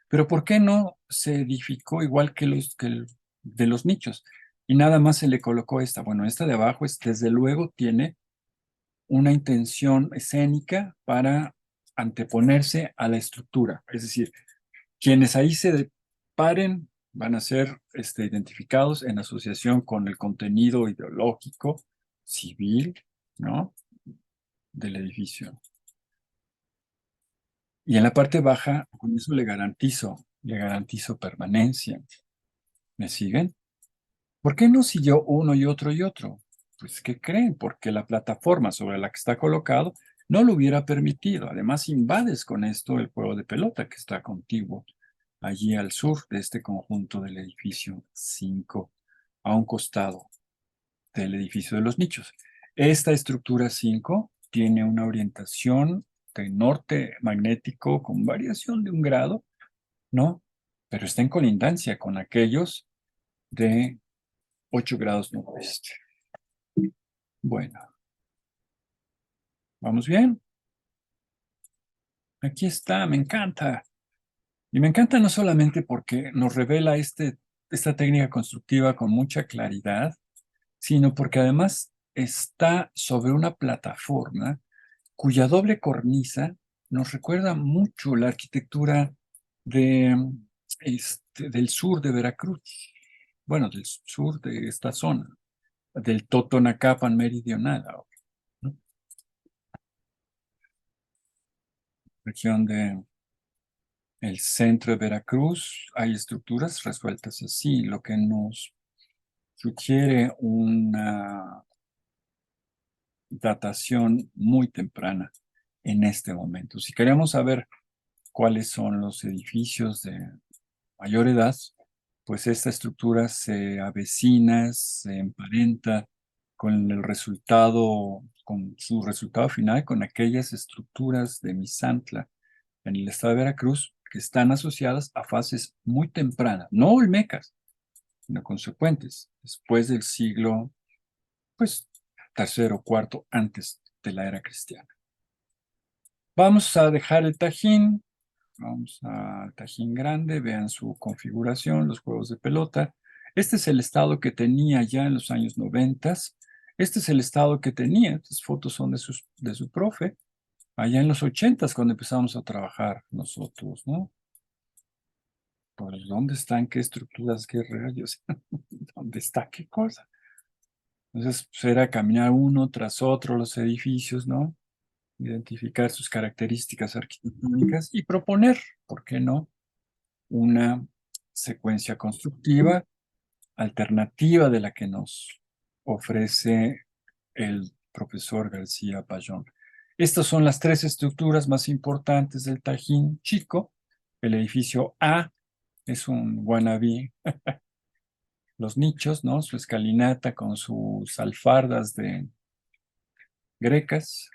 Pero ¿por qué no se edificó igual que el de los nichos? Y nada más se le colocó esta. Bueno, esta de abajo desde luego tiene una intención escénica para anteponerse a la estructura. Es decir, quienes ahí se paren van a ser identificados en asociación con el contenido ideológico, civil, ¿no? Del edificio. Y en la parte baja, con eso le garantizo permanencia. ¿Me siguen? ¿Por qué no siguió uno y otro y otro? Pues, ¿qué creen? Porque la plataforma sobre la que está colocado no lo hubiera permitido. Además, invades con esto el juego de pelota que está contiguo allí al sur de este conjunto del edificio 5, a un costado del edificio de los nichos. Esta estructura 5 tiene una orientación de norte magnético con variación de 1 grado, ¿no? Pero está en colindancia con aquellos de 8 grados noroeste. Bueno, ¿vamos bien? Aquí está, me encanta. Y me encanta no solamente porque nos revela esta técnica constructiva con mucha claridad, sino porque además está sobre una plataforma cuya doble cornisa nos recuerda mucho la arquitectura de, del sur de Veracruz, bueno, del sur de esta zona, del Totonacapan meridional, ¿no? Región de el centro de Veracruz, hay estructuras resueltas así, lo que nos sugiere una datación muy temprana en este momento. Si queremos saber cuáles son los edificios de mayor edad, pues esta estructura se avecina, se emparenta con el resultado, con su resultado final, con aquellas estructuras de Misantla en el estado de Veracruz que están asociadas a fases muy tempranas, no olmecas, sino consecuentes, después del siglo, pues, tercero, cuarto, antes de la era cristiana. Vamos a dejar el Tajín, vamos al Tajín grande, vean su configuración, los juegos de pelota. Este es el estado que tenía ya en los años 90. Este es el estado que tenía, estas fotos son de su profe, allá en los 80 cuando empezamos a trabajar nosotros, ¿no? Pues, ¿dónde están qué estructuras, qué rayos? ¿Dónde está qué cosa? Entonces, pues, era caminar uno tras otro los edificios, ¿no? Identificar sus características arquitectónicas y proponer, ¿por qué no?, una secuencia constructiva alternativa de la que nos ofrece el profesor García Payón. Estas son las 3 estructuras más importantes del Tajín chico, El edificio A es un wannabe, los nichos, ¿no? Su escalinata con sus alfardas de grecas.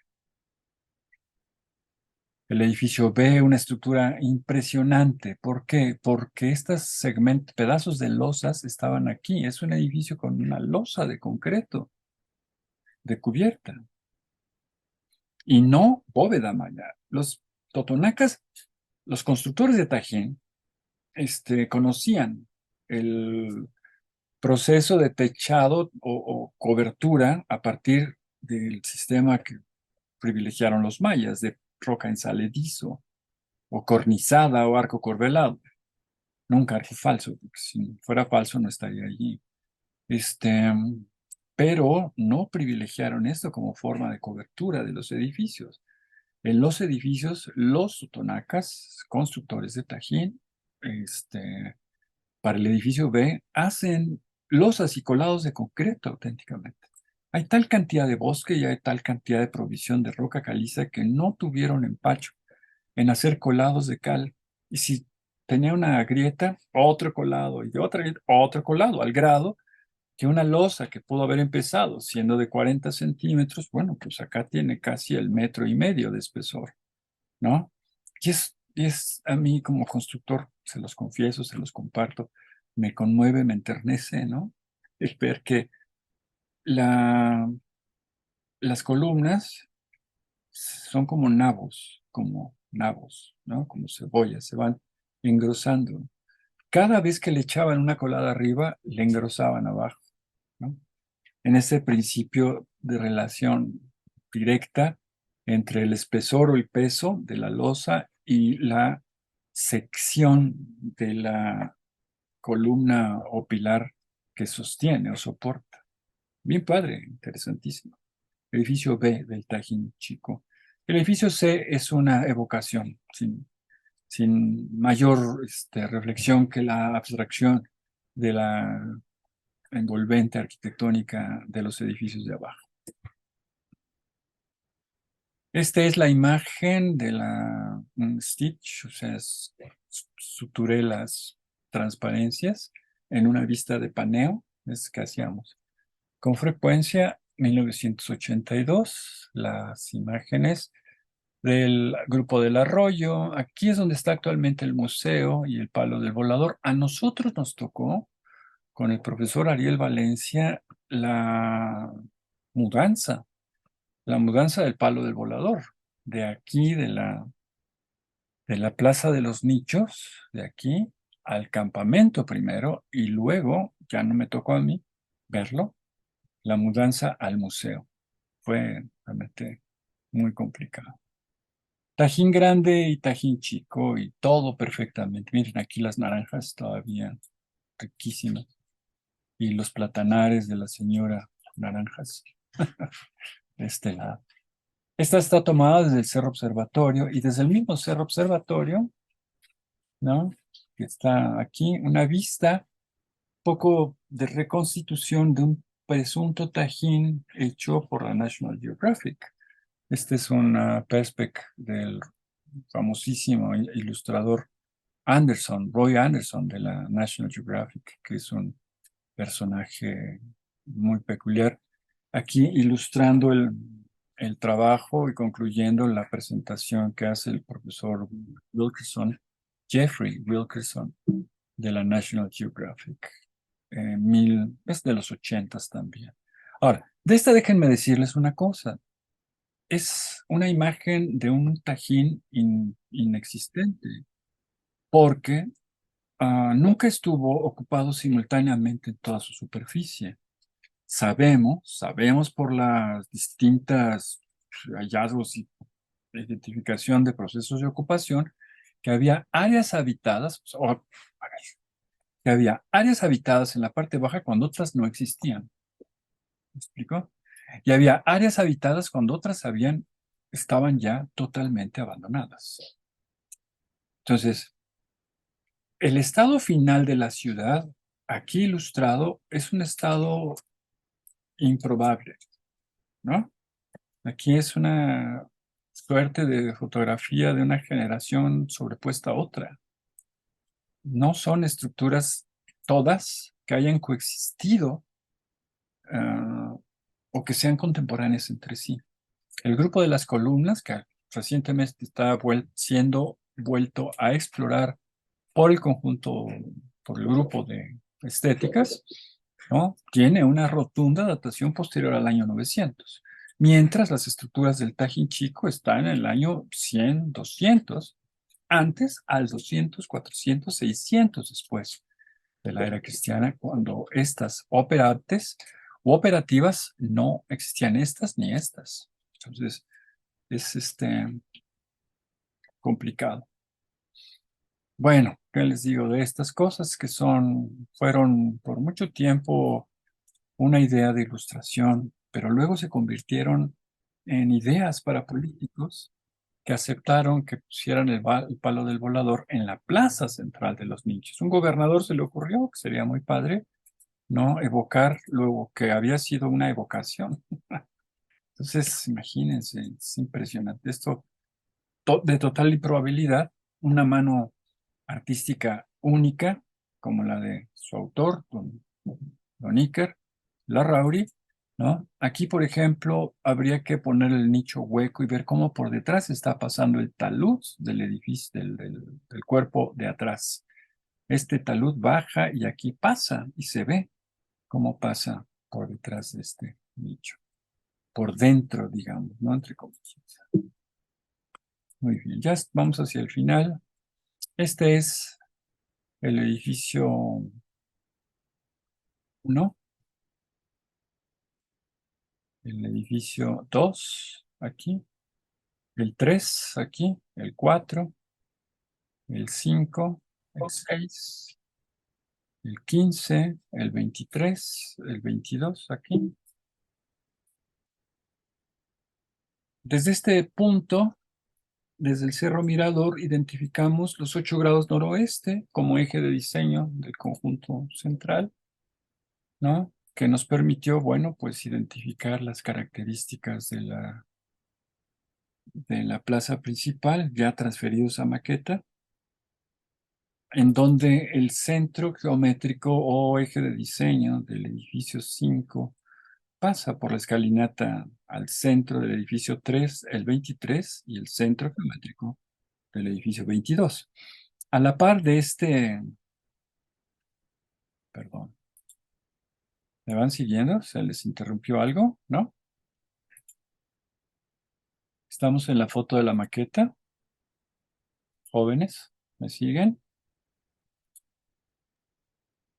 El edificio B, una estructura impresionante. ¿Por qué? Porque estos segmentos, pedazos de losas estaban aquí. Es un edificio con una losa de concreto, de cubierta, y no bóveda maya. Los totonacas, los constructores de Tajín, conocían el proceso de techado o cobertura a partir del sistema que privilegiaron los mayas, de roca ensaledizo, o cornizada, o arco corbelado. Nunca arco falso, porque si fuera falso no estaría allí. Este, pero no privilegiaron esto como forma de cobertura de los edificios. En los edificios, los totonacas, constructores de Tajín, para el edificio B, hacen losas y colados de concreto auténticamente. Hay tal cantidad de bosque y hay tal cantidad de provisión de roca caliza que no tuvieron empacho en hacer colados de cal. Y si tenía una grieta, otro colado, y de otra grieta, otro colado, al grado que una losa que pudo haber empezado siendo de 40 centímetros, bueno, pues acá tiene casi el 1,5 metros de espesor, ¿no? Y es a mí como constructor, se los confieso, se los comparto, me conmueve, me enternece, ¿no? El ver que la, las columnas son como nabos, ¿no? Como cebollas, se van engrosando. Cada vez que le echaban una colada arriba, le engrosaban abajo, ¿no? En ese principio de relación directa entre el espesor o el peso de la losa y la sección de la columna o pilar que sostiene o soporta. Bien padre, interesantísimo. Edificio B del Tajín Chico. El edificio C es una evocación, sin mayor reflexión que la abstracción de la envolvente arquitectónica de los edificios de abajo. Esta es la imagen de la stitch, o sea, suturé las transparencias en una vista de paneo, es que hacíamos. Con frecuencia, 1982, las imágenes del Grupo del Arroyo. Aquí es donde está actualmente el museo y el Palo del Volador. A nosotros nos tocó, con el profesor Ariel Valencia, mudanza, la mudanza del Palo del Volador, de aquí, de la Plaza de los Nichos, de aquí al campamento primero, y luego, ya no me tocó a mí verlo, la mudanza al museo. Fue realmente muy complicado. Tajín grande y tajín chico y todo perfectamente. Miren, aquí las naranjas todavía riquísimas. Y los platanares de la señora naranjas de este lado. Esta está tomada desde el Cerro Observatorio y desde el mismo Cerro Observatorio, ¿no? Que está aquí, una vista poco de reconstitución de un presunto Tajín hecho por la National Geographic. Este es una perspec del famosísimo ilustrador Roy Anderson de la National Geographic, que es un personaje muy peculiar. Aquí ilustrando el trabajo y concluyendo la presentación que hace el profesor Wilkerson, Jeffrey Wilkerson, de la National Geographic. Es de los 80 también. Ahora, de esta déjenme decirles una cosa. Es una imagen de un Tajín inexistente, porque nunca estuvo ocupado simultáneamente en toda su superficie. Sabemos por las distintas hallazgos y identificación de procesos de ocupación que había áreas habitadas, que había áreas habitadas en la parte baja cuando otras no existían. ¿Me explico? Y había áreas habitadas cuando otras estaban ya totalmente abandonadas. Entonces, el estado final de la ciudad, aquí ilustrado, es un estado improbable, ¿no? Aquí es una suerte de fotografía de una generación sobrepuesta a otra. no son estructuras todas que hayan coexistido o que sean contemporáneas entre sí. El grupo de las columnas, que recientemente está siendo vuelto a explorar por el conjunto, por el grupo de estéticas, ¿no? Tiene una rotunda datación posterior al año 900, mientras las estructuras del Tajín Chico están en el año 100, 200, antes al 200, 400, 600 después de la era cristiana, cuando estas operantes u operativas no existían estas ni estas. Entonces, es complicado. Bueno, ¿qué les digo de estas cosas que fueron por mucho tiempo una idea de ilustración, pero luego se convirtieron en ideas para políticos que aceptaron que pusieran el palo del volador en la plaza central de Los Nichos? Un gobernador se le ocurrió que sería muy padre, ¿no? Evocar luego que había sido una evocación. Entonces, imagínense, es impresionante. Esto de total improbabilidad, una mano artística única, como la de su autor, don Iker Larrauri, ¿no? Aquí, por ejemplo, habría que poner el nicho hueco y ver cómo por detrás está pasando el talud del edificio, del cuerpo de atrás. Este talud baja y aquí pasa y se ve cómo pasa por detrás de este nicho, por dentro, digamos, ¿no? Entre comillas. Muy bien, ya vamos hacia el final. Este es el edificio 1, el edificio 2 aquí, el 3 aquí, el 4, el 5, el 6, el 15, el 23, el 22 aquí. Desde este punto, desde el Cerro Mirador, identificamos los 8 grados noroeste como eje de diseño del conjunto central, ¿no? Que nos permitió, bueno, pues identificar las características de la plaza principal, ya transferidos a maqueta, en donde el centro geométrico o eje de diseño del edificio 5 pasa por la escalinata al centro del edificio 3, el 23, y el centro geométrico del edificio 22. A la par de perdón, ¿me van siguiendo? ¿Se les interrumpió algo? ¿No? Estamos en la foto de la maqueta. Jóvenes, ¿me siguen?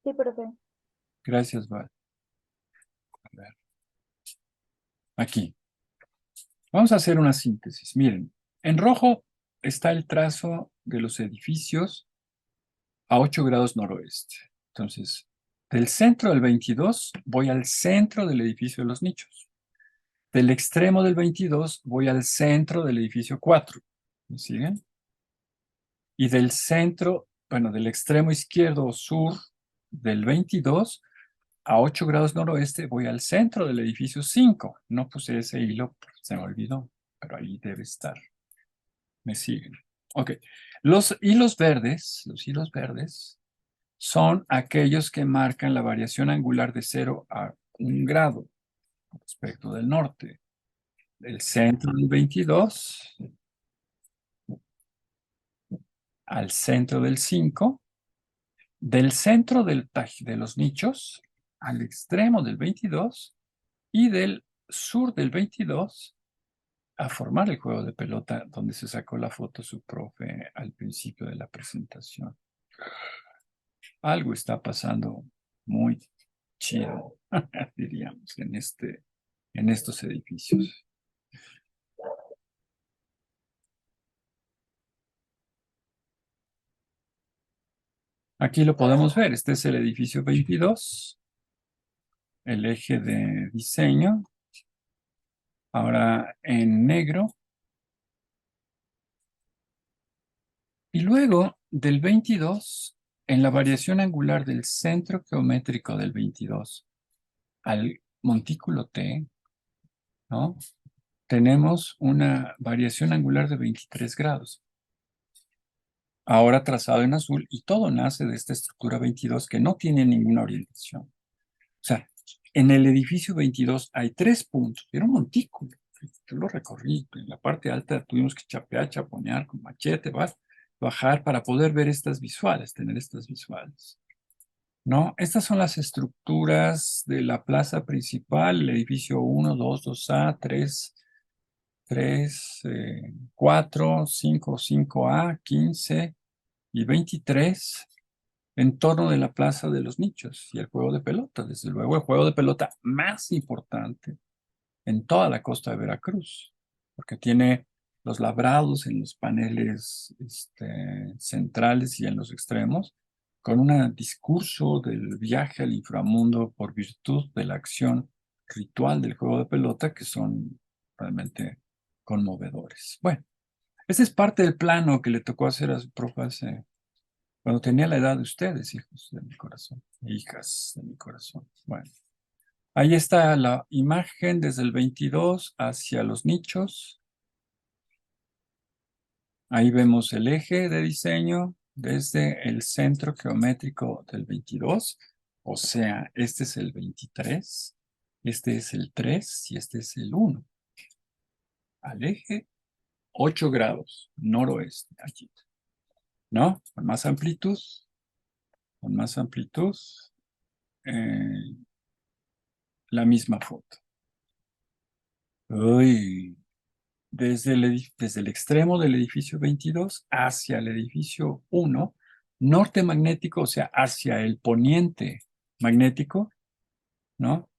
Sí, profe. Gracias, Val. A ver, aquí. Vamos a hacer una síntesis. Miren, en rojo está el trazo de los edificios a 8 grados noroeste. Entonces, del centro del 22 voy al centro del edificio de los nichos. Del extremo del 22 voy al centro del edificio 4. ¿Me siguen? Y del centro, bueno, del extremo izquierdo o sur del 22 a 8 grados noroeste voy al centro del edificio 5. No puse ese hilo, se me olvidó, pero ahí debe estar. ¿Me siguen? Ok. Los hilos verdes son aquellos que marcan la variación angular de 0 a 1 grado respecto del norte. Del centro del 22 al centro del 5, del centro de los nichos al extremo del 22 y del sur del 22 a formar el juego de pelota donde se sacó la foto su profe al principio de la presentación. Algo está pasando muy chido, diríamos, en estos edificios. Aquí lo podemos ver. Este es el edificio 22, el eje de diseño, ahora en negro. Y luego del 22, en la variación angular del centro geométrico del 22 al montículo T, ¿no? Tenemos una variación angular de 23 grados. ahora trazado en azul, y todo nace de esta estructura 22 que no tiene ninguna orientación. O sea, en el edificio 22 hay 3 puntos, era un montículo. Yo lo recorrí, en la parte alta tuvimos que chapear, chaponear con machete, bajar para poder ver estas visuales, tener estas visuales. ¿No? Estas son las estructuras de la plaza principal, el edificio 1, 2, 2A, 3, 4, 5, 5A, 15 y 23 en torno de la plaza de los nichos y el juego de pelota. Desde luego, el juego de pelota más importante en toda la costa de Veracruz, porque tiene los labrados en los paneles centrales y en los extremos, con un discurso del viaje al inframundo por virtud de la acción ritual del juego de pelota que son realmente conmovedores. Bueno, ese es parte del plano que le tocó hacer a su profe cuando tenía la edad de ustedes, hijos de mi corazón, hijas de mi corazón. Bueno. Ahí está la imagen desde el 22 hacia los nichos. Ahí vemos el eje de diseño desde el centro geométrico del 22. O sea, este es el 23, este es el 3 y este es el 1. Al eje 8 grados noroeste, aquí. ¿No? Con más amplitud, con más amplitud, eh, la misma foto. Uy. Desde el extremo del edificio 22 hacia el edificio 1, norte magnético, o sea, hacia el poniente magnético, ¿no?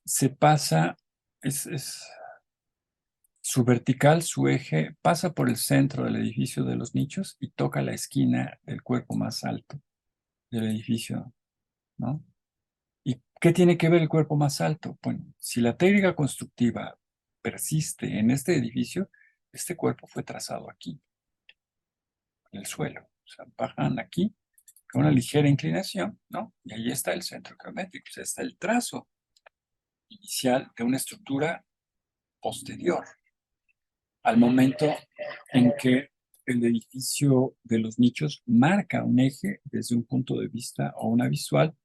Se pasa, su vertical, su eje, pasa por el centro del edificio de los nichos y toca la esquina del cuerpo más alto del edificio, ¿no? ¿Y qué tiene que ver el cuerpo más alto? Bueno, si la técnica constructiva persiste en este edificio, este cuerpo fue trazado aquí, en el suelo. O sea, bajan aquí con una ligera inclinación, ¿no? Y ahí está el centro geométrico, o sea, está el trazo inicial de una estructura posterior al momento en que el edificio de los nichos marca un eje desde un punto de vista o una visual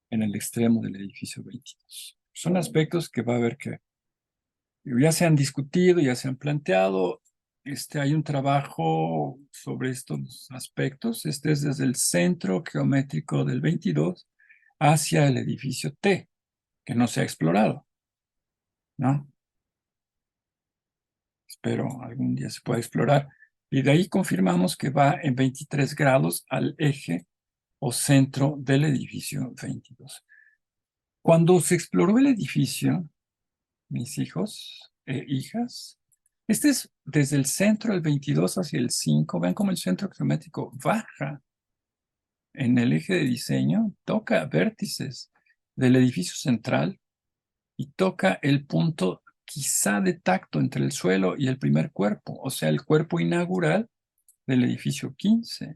en el extremo del edificio 22. Son aspectos que va a haber que ya se han discutido, ya se han planteado. Hay un trabajo sobre estos aspectos. Este es desde el centro geométrico del 22 hacia el edificio T, que no se ha explorado, ¿no? Espero algún día se pueda explorar. Y de ahí confirmamos que va en 23 grados al eje o centro del edificio 22. Cuando se exploró el edificio, mis hijos e hijas, este es desde el centro del 22 hacia el 5. Ven cómo el centro geométrico baja en el eje de diseño, toca vértices del edificio central y toca el punto quizá de tacto entre el suelo y el primer cuerpo, o sea, el cuerpo inaugural del edificio 15.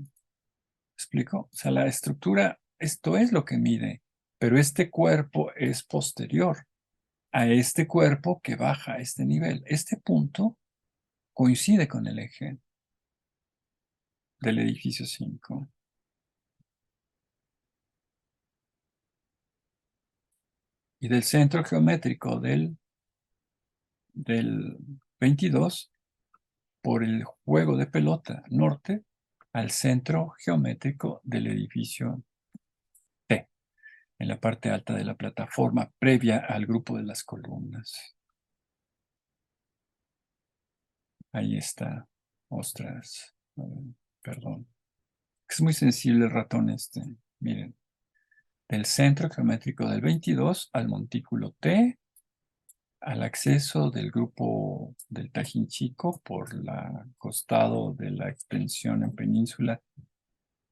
¿Explico? O sea, la estructura, esto es lo que mide, pero este cuerpo es posterior a este cuerpo que baja a este nivel. Este punto coincide con el eje del edificio 5. Y del centro geométrico del 22 por el juego de pelota norte al centro geométrico del edificio T, en la parte alta de la plataforma previa al grupo de las columnas. Ahí está. Ostras, perdón. Es muy sensible el ratón este. Miren, del centro geométrico del 22 al montículo T, al acceso del grupo del Tajín Chico por el costado de la extensión en península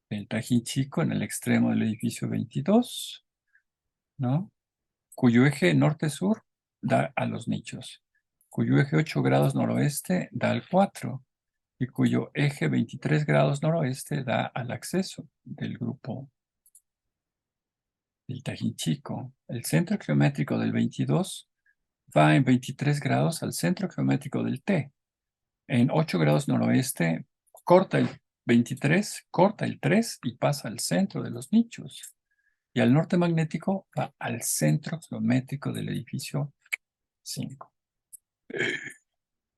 del Tajín Chico en el extremo del edificio 22, ¿no? Cuyo eje norte-sur da a los nichos, cuyo eje 8 grados noroeste da al 4 y cuyo eje 23 grados noroeste da al acceso del grupo del Tajín Chico. El centro geométrico del 22 va en 23 grados al centro geométrico del T. En 8 grados noroeste corta 23 corta el 3 y pasa al centro de los nichos. Y al norte magnético va al centro geométrico del edificio 5.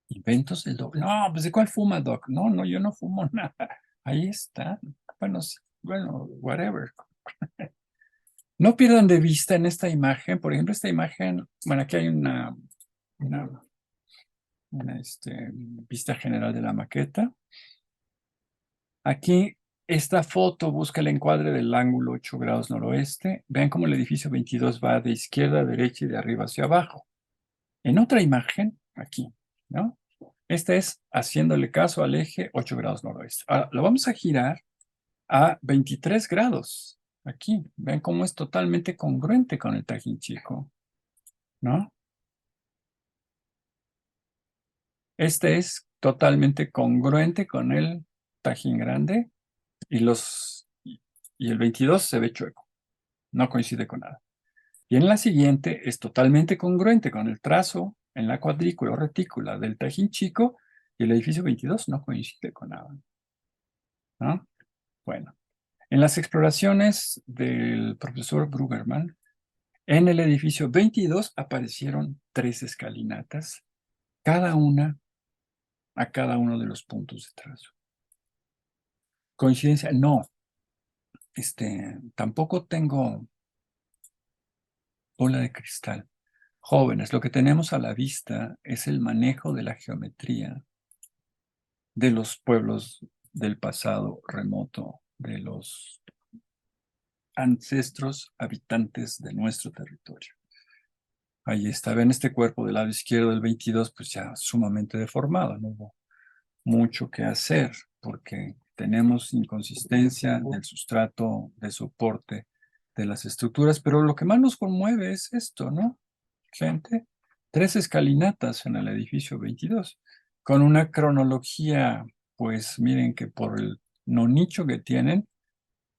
Inventos del doble. No, pues ¿de cuál fuma, Doc? No, no, yo no fumo nada. Ahí está. Bueno, sí, bueno, whatever. No pierdan de vista en esta imagen, por ejemplo, esta imagen, bueno, aquí hay una, una vista general de la maqueta. Aquí, esta foto busca el encuadre del ángulo 8 grados noroeste. Vean cómo el edificio 22 va de izquierda a derecha y de arriba hacia abajo. En otra imagen, aquí, ¿no? Esta es haciéndole caso al eje 8 grados noroeste. Ahora, lo vamos a girar a 23 grados. Aquí, vean cómo es totalmente congruente con el Tajín chico, ¿no? Este es totalmente congruente con el Tajín grande y y el 22 se ve chueco, no coincide con nada. Y en la siguiente es totalmente congruente con el trazo en la cuadrícula o retícula del Tajín chico y el edificio 22 no coincide con nada, ¿no? Bueno, en las exploraciones del profesor Brueggemann, en el edificio 22 aparecieron 3 escalinatas, cada una a cada uno de los puntos de trazo. ¿Coincidencia? No. Tampoco tengo bola de cristal. Jóvenes, lo que tenemos a la vista es el manejo de la geometría de los pueblos del pasado remoto, de los ancestros habitantes de nuestro territorio. Ahí está, ven este cuerpo del lado izquierdo del 22, pues ya sumamente deformado, no hubo mucho que hacer porque tenemos inconsistencia del sustrato de soporte de las estructuras, pero lo que más nos conmueve es esto, ¿no? Gente, 3 escalinatas en el edificio 22, con una cronología, pues miren que por el no nicho que tienen,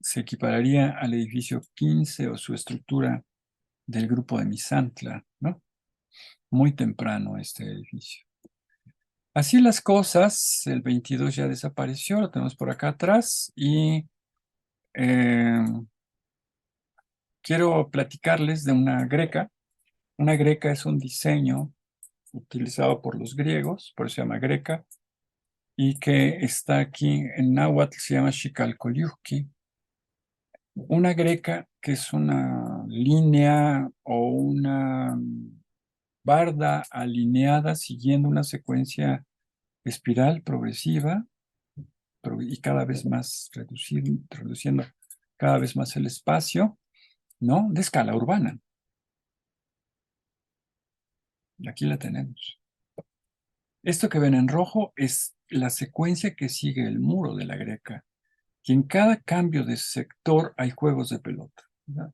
se equipararía al edificio 15 o su estructura del grupo de Misantla, ¿no? Muy temprano este edificio. Así las cosas, el 22 ya desapareció, lo tenemos por acá atrás y eh, quiero platicarles de una greca. Una greca es un diseño utilizado por los griegos, por eso se llama greca, y que está aquí en náhuatl, se llama Xicalcoyuhqui. Una greca que es una línea o una barda alineada siguiendo una secuencia espiral progresiva y cada vez más reduciendo cada vez más el espacio, ¿no? De escala urbana. Aquí la tenemos. Esto que ven en rojo es la secuencia que sigue el muro de la greca. Y en cada cambio de sector hay juegos de pelota, ¿verdad?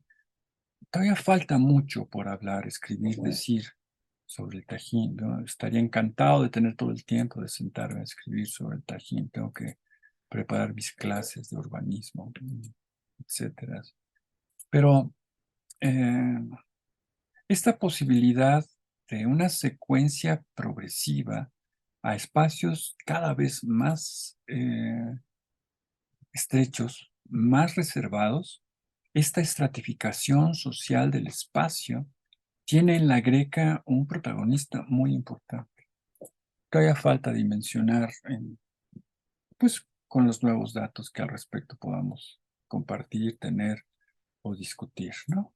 Todavía falta mucho por hablar, escribir, decir sobre el Tajín, ¿no? Estaría encantado de tener todo el tiempo de sentarme a escribir sobre el Tajín. Tengo que preparar mis clases de urbanismo, etcétera. Pero eh, esta posibilidad de una secuencia progresiva a espacios cada vez más estrechos, más reservados, esta estratificación social del espacio tiene en la greca un protagonista muy importante. Todavía falta dimensionar, pues, con los nuevos datos que al respecto podamos compartir, tener o discutir, ¿no?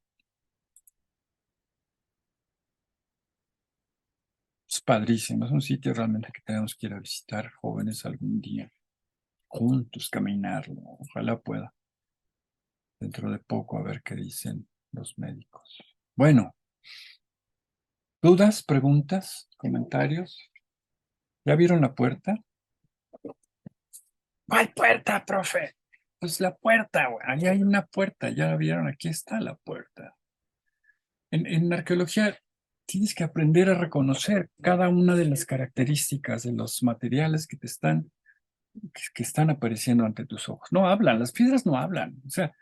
Es padrísimo, es un sitio realmente que tenemos que ir a visitar jóvenes algún día, juntos, caminarlo. Ojalá pueda, dentro de poco, a ver qué dicen los médicos. Bueno, ¿dudas, preguntas, comentarios? ¿Ya vieron la puerta? ¿Cuál puerta, profe? Pues la puerta, güey. Ahí hay una puerta, ya la vieron, aquí está la puerta. En arqueología tienes que aprender a reconocer cada una de las características de los materiales que están apareciendo ante tus ojos. No hablan, las piedras no hablan. O sea,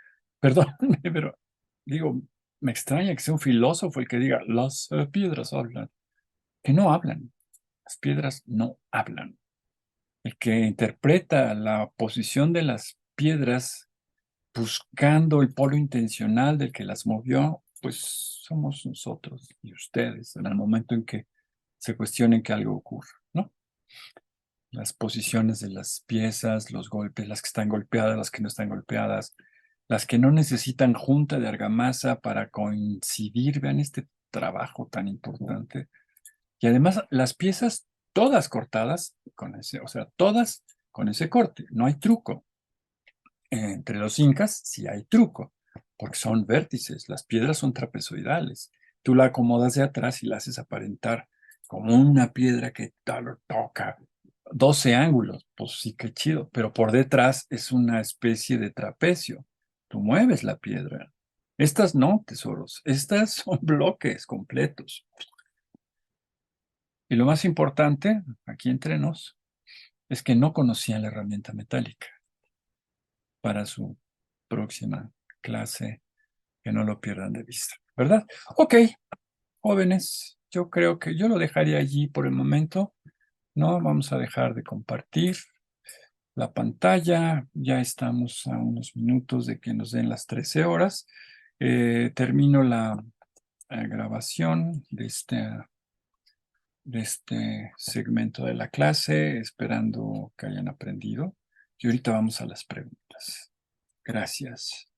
perdóname, pero digo, me extraña que sea un filósofo el que diga, las piedras hablan, que no hablan. Las piedras no hablan. el que interpreta la posición de las piedras buscando el polo intencional del que las movió, pues somos nosotros y ustedes en el momento en que se cuestionen que algo ocurra, ¿no? Las posiciones de las piezas, los golpes, las que están golpeadas, las que no están golpeadas, las que no necesitan junta de argamasa para coincidir. Vean este trabajo tan importante. Y además las piezas todas cortadas con ese, o sea, todas con ese corte, no hay truco. Entre los incas sí hay truco, porque son vértices, las piedras son trapezoidales. Tú la acomodas de atrás y la haces aparentar como una piedra que tal toca 12 ángulos, pues sí que chido, pero por detrás es una especie de trapecio. Tú mueves la piedra. Estas no, tesoros, estas son bloques completos. Y lo más importante, aquí entre nos, es que no conocían la herramienta metálica para su próxima clase, que no lo pierdan de vista, ¿verdad? Ok, jóvenes, yo creo que yo lo dejaría allí por el momento, ¿no? Vamos a dejar de compartir la pantalla, ya estamos a unos minutos de que nos den las 13 horas. Termino la grabación de este segmento de la clase, esperando que hayan aprendido. Y ahorita vamos a las preguntas. Gracias.